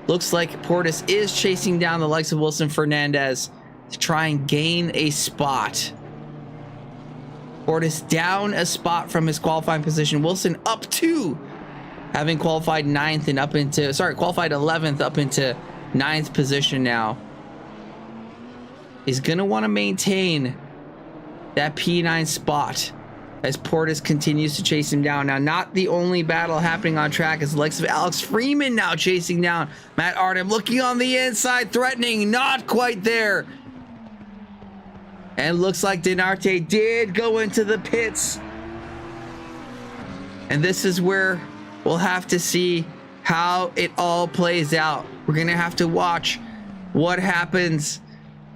looks like Portis is chasing down the likes of Wilson Fernandez to try and gain a spot. Portis down a spot from his qualifying position. Wilson up 2, having qualified 9th and qualified 11th up into 9th position now. He's going to want to maintain that P9 spot as Portis continues to chase him down. Now, not the only battle happening on track as the likes of Alex Freeman now chasing down Matt Artem, looking on the inside, threatening, not quite there. And looks like Dinarte did go into the pits. And this is where we'll have to see how it all plays out. We're going to have to watch what happens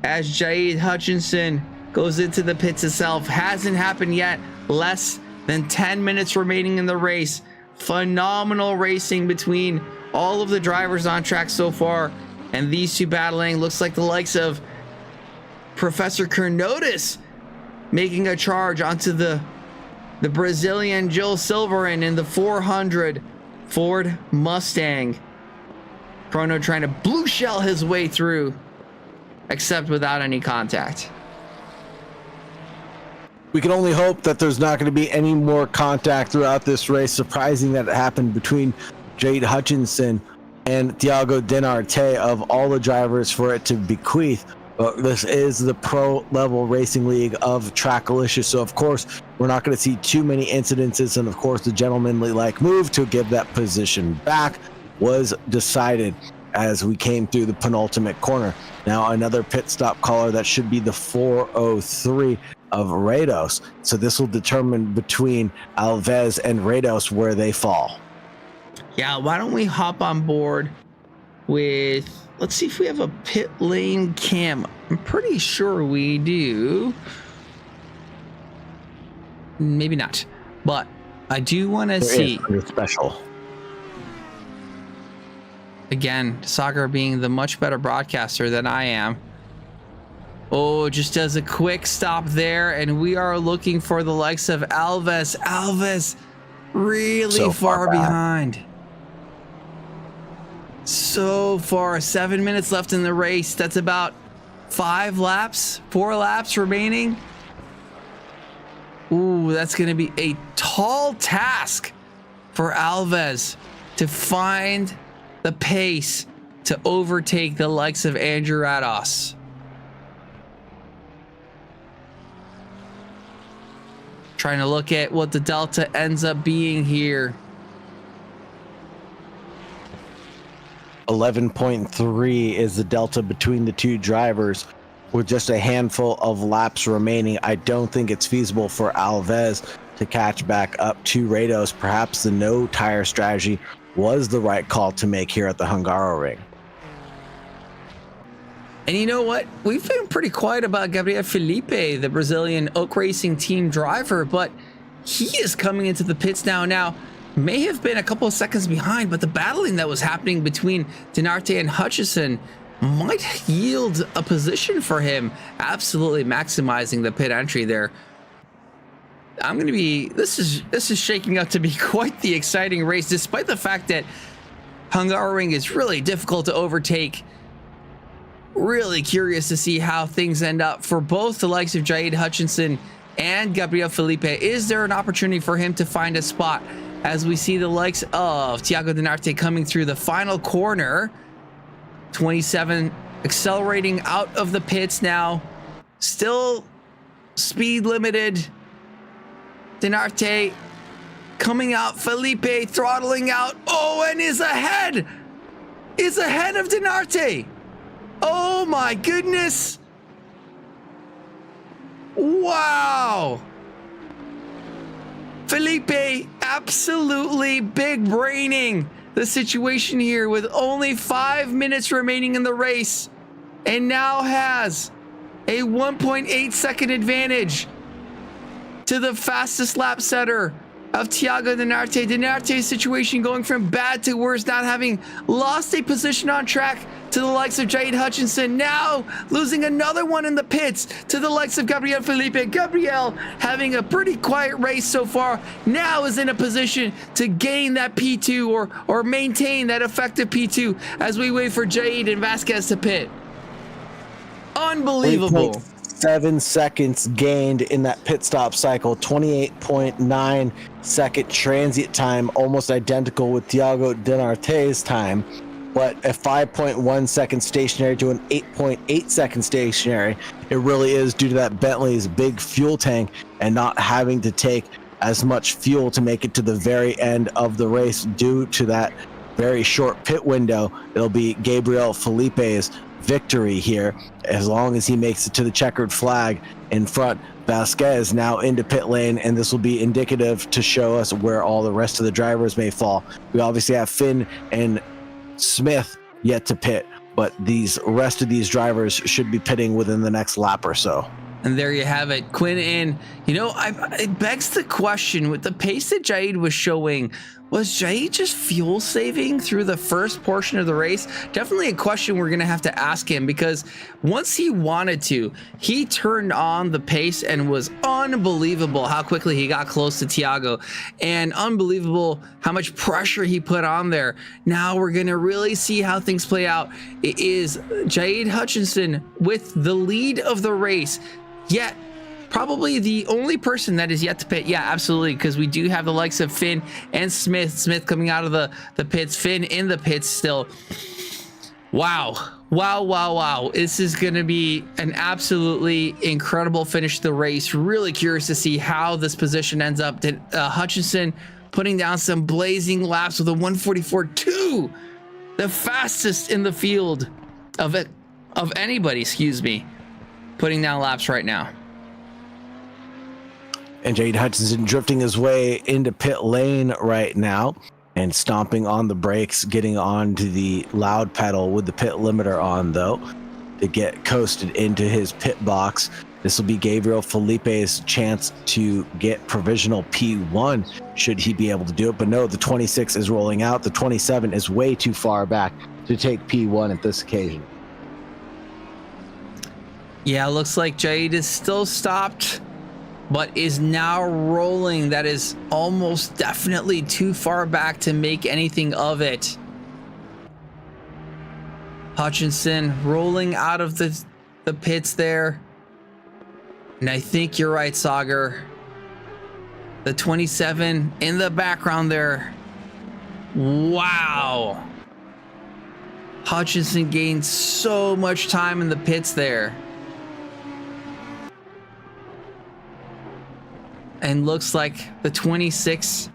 as Jade Hutchinson goes into the pits itself. Hasn't happened yet. Less than 10 minutes remaining in the race. Phenomenal racing between all of the drivers on track so far, and these two battling. Looks like the likes of Professor Kernotis making a charge onto the Brazilian Jill Silverin in the 400 Ford Mustang. Chrono trying to blue shell his way through, except without any contact. We can only hope that there's not going to be any more contact throughout this race. Surprising that it happened between Jade Hutchinson and Thiago Dinarte of all the drivers for it to bequeath. But this is the pro level racing league of Trackalicious. So of course, we're not going to see too many incidences. And of course, the gentlemanly like move to give that position back was decided as we came through the penultimate corner. Now another pit stop caller, that should be the 403 of Rados. So this will determine between Alves and Rados where they fall. Yeah, why don't we hop on board with, let's see if we have a pit lane cam. I'm pretty sure we do. Maybe not, but I do want to see special. Again, Saagar being the much better broadcaster than I am. Oh, just does a quick stop there, and we are looking for the likes of Alves. Alves really so far behind. So far, 7 minutes left in the race. That's about 4 laps remaining. Ooh, that's going to be a tall task for Alves to find the pace to overtake the likes of Andrew Rados. Trying to look at what the delta ends up being here. 11.3 is the delta between the two drivers with just a handful of laps remaining. I don't think it's feasible for Alves to catch back up to Rados. Perhaps the no tire strategy was the right call to make here at the Hungaroring. And you know what? We've been pretty quiet about Gabriel Felipe, the Brazilian Oak Racing team driver, but he is coming into the pits now. Now, may have been a couple of seconds behind, but the battling that was happening between Dinarte and Hutchison might yield a position for him, absolutely maximizing the pit entry there. This is shaking up to be quite the exciting race, despite the fact that Hungaroring is really difficult to overtake. Really curious to see how things end up for both the likes of Jade Hutchinson and Gabriel Felipe. Is there an opportunity for him to find a spot as we see the likes of Thiago Dinarte coming through the final corner? 27 accelerating out of the pits now, still speed limited. Dinarte coming out, Felipe throttling out. Oh, and is ahead of Dinarte. Oh my goodness. Wow. Felipe absolutely big braining the situation here with only 5 minutes remaining in the race, and now has a 1.8 second advantage to the fastest lap setter of Thiago Dinarte. Dinarte's situation going from bad to worse, not having lost a position on track to the likes of Jade Hutchinson, now losing another one in the pits to the likes of Gabriel Felipe. Gabriel having a pretty quiet race so far, now is in a position to gain that P2 or maintain that effective P2 as we wait for Jade and Vasquez to pit. Unbelievable. 7 seconds gained in that pit stop cycle, 28.9 second transient time, almost identical with Thiago Dinarte's time, but a 5.1 second stationary to an 8.8 second stationary. It really is due to that Bentley's big fuel tank and not having to take as much fuel to make it to the very end of the race due to that very short pit window. It'll be Gabriel Felipe's victory here as long as he makes it to the checkered flag in front. Vasquez now into pit lane, and this will be indicative to show us where all the rest of the drivers may fall. We obviously have Finn and Smith yet to pit, but these rest of these drivers should be pitting within the next lap or so. And there you have it, Quinn. And it begs the question, with the pace that Jade was showing, was Jade just fuel saving through the first portion of the race? Definitely a question we're going to have to ask him, because once he wanted to, he turned on the pace and was unbelievable how quickly he got close to Thiago, and unbelievable how much pressure he put on there. Now we're going to really see how things play out. It is Jade Hutchinson with the lead of the race, yet probably the only person that is yet to pit. Yeah, absolutely, because we do have the likes of Finn and Smith coming out of the pits. Finn in the pits still. Wow. This is going to be an absolutely incredible finish to the race. Really curious to see how this position ends up. Hutchinson putting down some blazing laps with a 1:44.2, the fastest in the field of anybody, putting down laps right now. And Jade Hutchinson drifting his way into pit lane right now and stomping on the brakes, getting onto the loud pedal with the pit limiter on, though, to get coasted into his pit box. This will be Gabriel Felipe's chance to get provisional P1 should he be able to do it. But no, the 26 is rolling out. The 27 is way too far back to take P1 at this occasion. Yeah, looks like Jade is still stopped, but is now rolling. That is almost definitely too far back to make anything of it. Hutchinson rolling out of the pits there. And I think you're right, Saagar. The 27 in the background there. Wow. Hutchinson gained so much time in the pits there. And looks like the 26.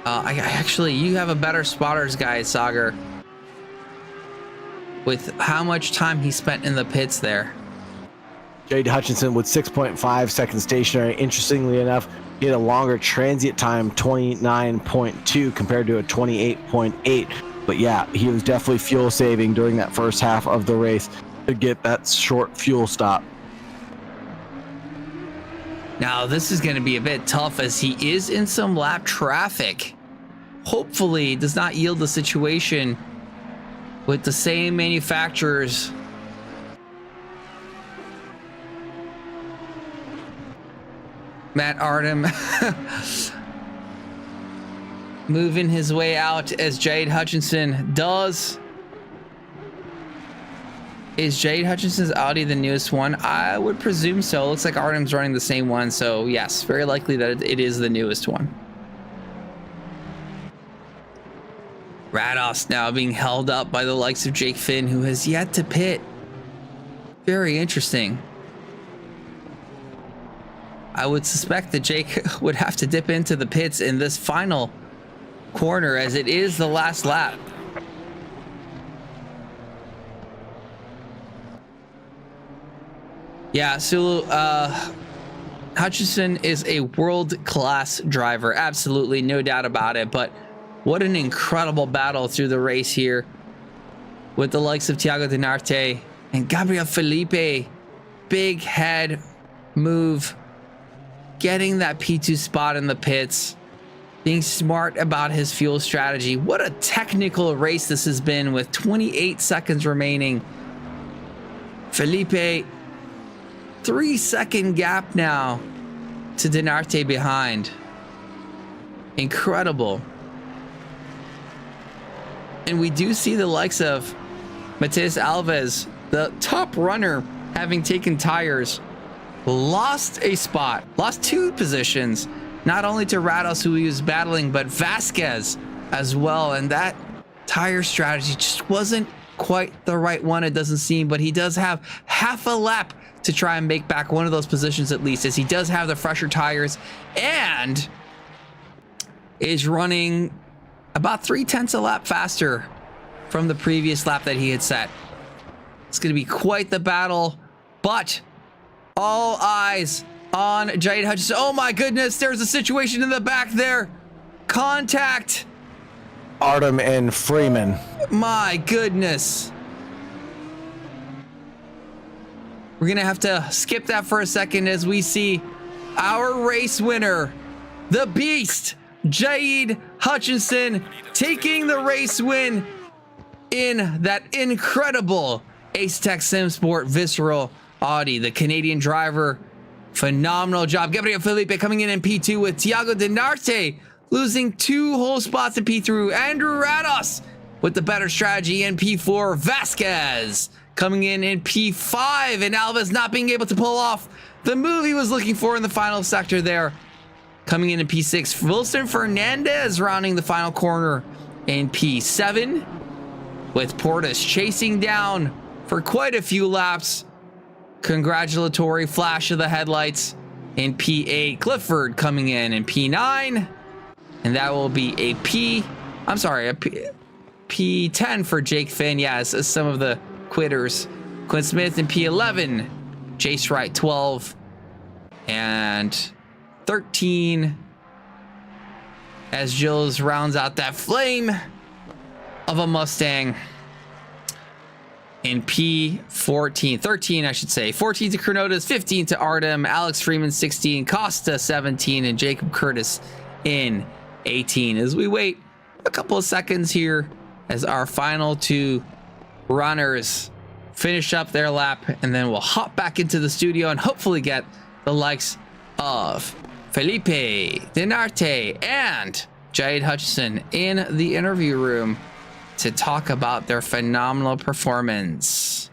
Actually, you have a better spotters guide, Saagar, with how much time he spent in the pits there. Jade Hutchinson with 6.5 seconds stationary. Interestingly enough, he had a longer transient time, 29.2 compared to a 28.8. But yeah, he was definitely fuel saving during that first half of the race to get that short fuel stop. Now this is going to be a bit tough as he is in some lap traffic. Hopefully it does not yield the situation with the same manufacturers Matt Artem moving his way out as Jade Hutchinson does. Is Jade Hutchinson's Audi the newest one? I would presume so. Looks like Artem's running the same one, so yes, very likely that it is the newest one. Rados now being held up by the likes of Jake Finn, who has yet to pit. Very interesting. I would suspect that Jake would have to dip into the pits in this final corner, as it is the last lap. Yeah, Sulu, Hutchinson is a world-class driver. Absolutely, no doubt about it. But what an incredible battle through the race here with the likes of Thiago Dinarte and Gabriel Felipe. Big head move, getting that P2 spot in the pits, being smart about his fuel strategy. What a technical race this has been with 28 seconds remaining. Felipe, 3-second gap now to Dinarte behind. Incredible. And we do see the likes of Matheus Alves, the top runner, having taken tires, lost a spot, lost 2 positions, not only to Rados, who he was battling, but Vasquez as well. And that tire strategy just wasn't quite the right one, it doesn't seem, but he does have half a lap to try and make back one of those positions at least, as he does have the fresher tires and is running about 0.3 a lap faster from the previous lap that he had set. It's going to be quite the battle, but all eyes on Jade Hutchinson. Oh my goodness, there's a situation in the back there. Contact. Artem and Freeman. My goodness. We're going to have to skip that for a second as we see our race winner, the beast, Jade Hutchinson, taking the race win in that incredible Ace Tech Sim Sport Visceral Audi. The Canadian driver, phenomenal job. Gabriel Felipe coming in P2 with Thiago Dinarte losing 2 whole spots in P3. Andrew Rados with the better strategy in P4. Vasquez coming in P5, and Alves not being able to pull off the move he was looking for in the final sector there. Coming in P6, Wilson Fernandez rounding the final corner in P7, with Portis chasing down for quite a few laps. Congratulatory flash of the headlights in P8. Clifford coming in P9, and that will be a P10 for Jake Finn. Yes, as some of the quitters. Quinn Smith in P11, Jace Wright 12, and 13 as Jules rounds out that flame of a Mustang in P14, 13 I should say. 14 to Cronotas, 15 to Artem, Alex Freeman 16, Costa 17, and Jacob Curtis in 18. As we wait a couple of seconds here as our final 2 runners finish up their lap, and then we'll hop back into the studio and hopefully get the likes of Felipe, Dinarte, and Jade Hutchinson in the interview room to talk about their phenomenal performance.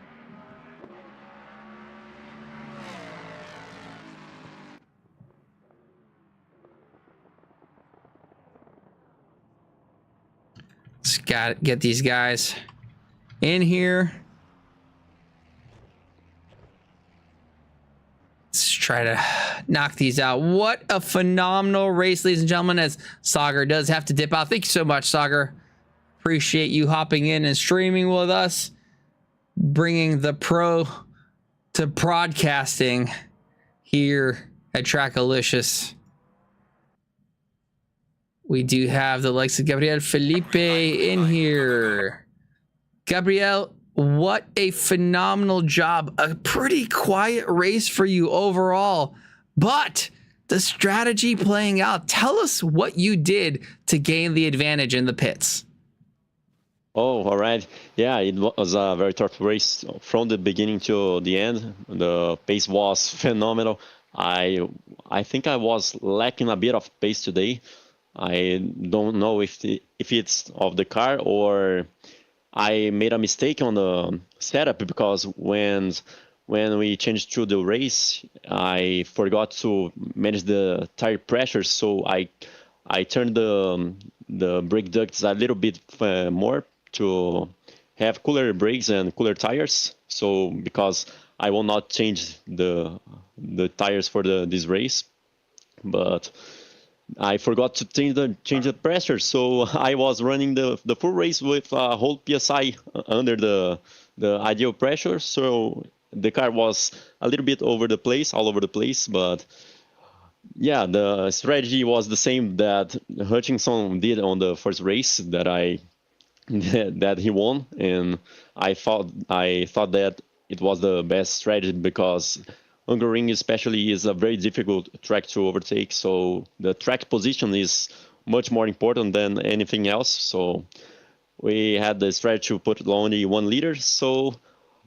Just gotta get these guys in here. Let's try to knock these out. What a phenomenal race, ladies and gentlemen, as Saagar does have to dip out. Thank you so much, Saagar. Appreciate you hopping in and streaming with us, bringing the pro to broadcasting here at TRACKILICIOUS. We do have the likes of Gabriel Felipe in here. Gabriel, what a phenomenal job. A pretty quiet race for you overall, but the strategy playing out. Tell us what you did to gain the advantage in the pits. Oh, all right. Yeah, it was a very tough race from the beginning to the end. The pace was phenomenal. I think I was lacking a bit of pace today. I don't know if it's of the car or I made a mistake on the setup, because when we changed to the race, I forgot to manage the tire pressure, so I turned the brake ducts a little bit more to have cooler brakes and cooler tires. So because I will not change the tires for this race, but I forgot to change the pressure, so I was running the full race with a whole PSI under the ideal pressure. So the car was a little bit all over the place. But yeah, the strategy was the same that Hutchinson did on the first race that he won, and I thought that it was the best strategy, because Hungary especially is a very difficult track to overtake, so the track position is much more important than anything else. So we had the strategy to put only 1 liter, so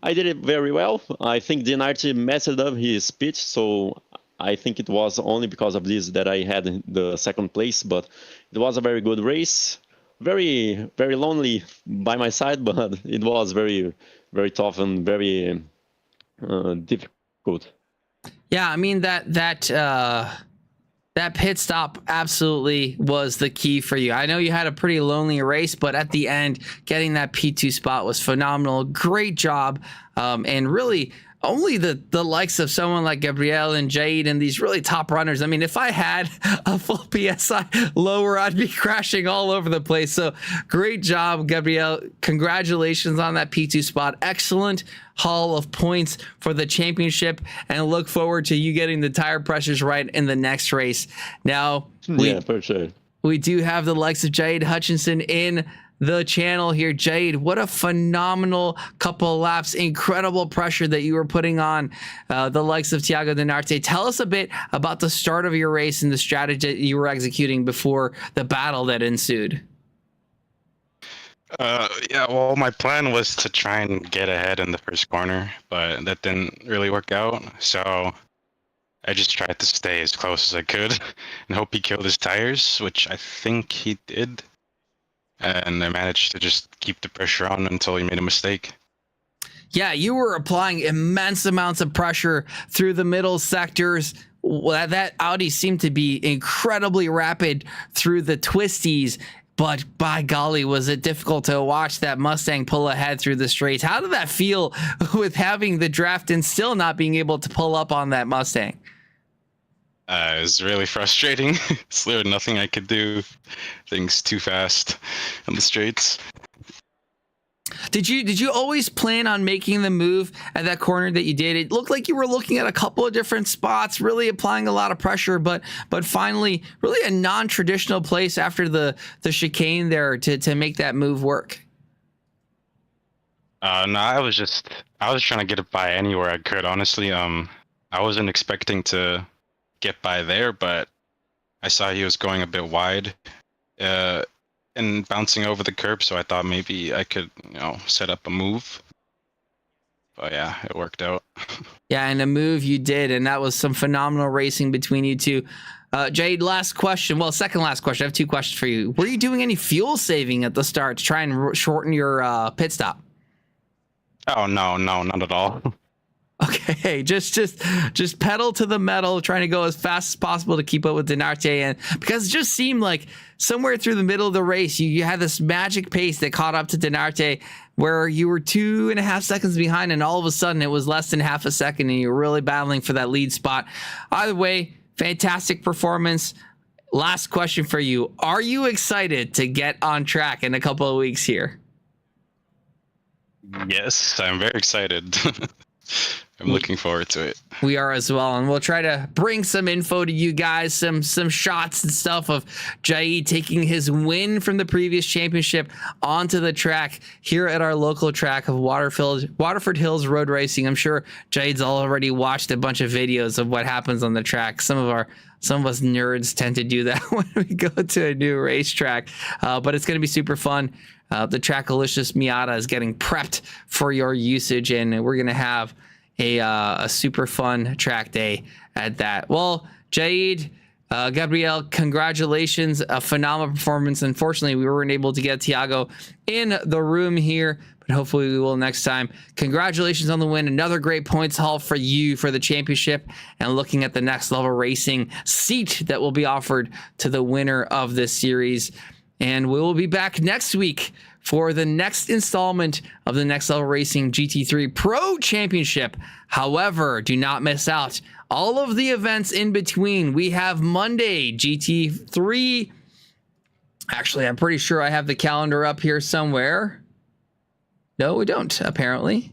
I did it very well. I think Dinarti messed up his pitch, so I think it was only because of this that I had the second place, but it was a very good race. Very, very lonely by my side, but it was very, very tough and very difficult. Yeah, I mean that pit stop absolutely was the key for you. I know you had a pretty lonely race, but at the end, getting that P2 spot was phenomenal. Great job, and really only the likes of someone like Gabriel and Jade and these really top runners. I mean, if I had a full PSI lower, I'd be crashing all over the place. So great job, Gabriel. Congratulations on that P2 spot. Excellent haul of points for the championship, and look forward to you getting the tire pressures right in the next race. Now, yeah, for sure. We do have the likes of Jade Hutchinson in the channel here. Jade, what a phenomenal couple of laps. Incredible pressure that you were putting on the likes of Thiago Dinarte. Tell us a bit about the start of your race and the strategy that you were executing before the battle that ensued. Yeah, well, my plan was to try and get ahead in the first corner, but that didn't really work out. So I just tried to stay as close as I could and hope he killed his tires, which I think he did. And I managed to just keep the pressure on until he made a mistake. Yeah, you were applying immense amounts of pressure through the middle sectors. That Audi seemed to be incredibly rapid through the twisties, but by golly, was it difficult to watch that Mustang pull ahead through the straights. How did that feel with having the draft and still not being able to pull up on that Mustang? It was really frustrating. There was nothing I could do. Things too fast on the straights. Did you always plan on making the move at that corner that you did? It looked like you were looking at a couple of different spots, really applying a lot of pressure, but finally, really a non-traditional place after the chicane there to make that move work. No, I was trying to get it by anywhere I could. Honestly, I wasn't expecting to get by there, but I saw he was going a bit wide and bouncing over the curb, so I thought maybe I could, set up a move. But yeah, it worked out. Yeah, and a move you did, and that was some phenomenal racing between you two. Jade, last question. Well, second last question. I have 2 questions for you. Were you doing any fuel saving at the start to try and shorten your pit stop? Oh, no, not at all. Okay, just pedal to the metal, trying to go as fast as possible to keep up with Dinarte, and because it just seemed like somewhere through the middle of the race, you had this magic pace that caught up to Dinarte, where you were 2.5 seconds behind, and all of a sudden it was less than half a second, and you were really battling for that lead spot. Either way, fantastic performance. Last question for you: are you excited to get on track in a couple of weeks here? Yes, I'm very excited. I'm looking forward to it. We are as well, and we'll try to bring some info to you guys, some shots and stuff of Jaid taking his win from the previous championship onto the track here at our local track of Waterford Hills Road Racing. I'm sure Jaid's already watched a bunch of videos of what happens on the track. Some of us nerds tend to do that when we go to a new racetrack, but it's going to be super fun. The Trackalicious Miata is getting prepped for your usage, and we're going to have a super fun track day at that. Well, Jaid, Gabriel, congratulations. A phenomenal performance. Unfortunately, we weren't able to get Thiago in the room here, but hopefully we will next time. Congratulations on the win. Another great points haul for you for the championship, and looking at the next level racing seat that will be offered to the winner of this series. And we will be back next week for the next installment of the Next Level Racing GT3 Pro Championship. However, do not miss out all of the events in between. We have Monday, GT3. Actually, I'm pretty sure I have the calendar up here somewhere. No, we don't, apparently.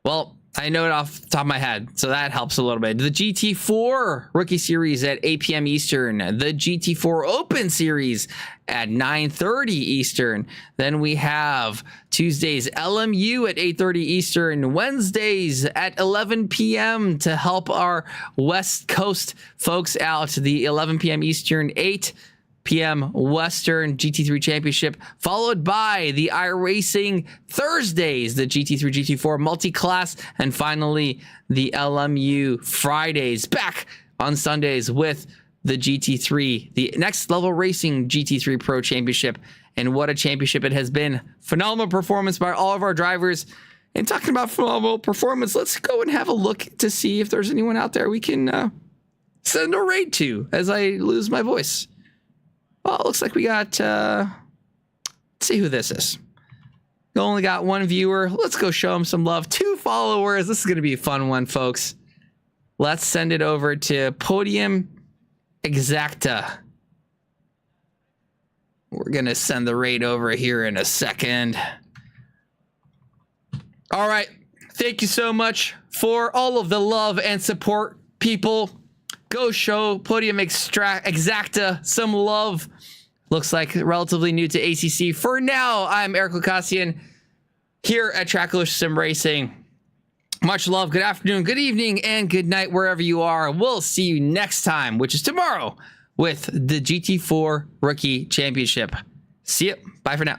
Well, I know it off the top of my head, so that helps a little bit. The GT4 Rookie Series at 8 p.m. Eastern. The GT4 Open Series at 9:30 Eastern. Then we have Tuesdays LMU at 8:30 Eastern. Wednesdays at 11 p.m. to help our West Coast folks out. The 11 p.m. Eastern, 8 p.m. Western GT3 Championship, followed by the iRacing Thursdays, the GT3 GT4 multi-class, and finally the LMU Fridays. Back on Sundays with the GT3, the Next Level Racing GT3 Pro Championship. And what a championship it has been. Phenomenal performance by all of our drivers. And talking about phenomenal performance, let's go and have a look to see if there's anyone out there we can send a raid to as I lose my voice. Well, it looks like we got, let's see who this is. We only got one viewer. Let's go show him some love. 2 followers. This is going to be a fun one, folks. Let's send it over to Podium Exacta. We're going to send the raid over here in a second. All right. Thank you so much for all of the love and support, people. Go show Podium Exacta some love. Looks like relatively new to ACC. For now, I'm Eric Ghoukasian here at TRACKILICIOUS Sim Racing. Much love, good afternoon, good evening, and good night wherever you are. We'll see you next time, which is tomorrow, with the GT4 Rookie Championship. See you. Bye for now.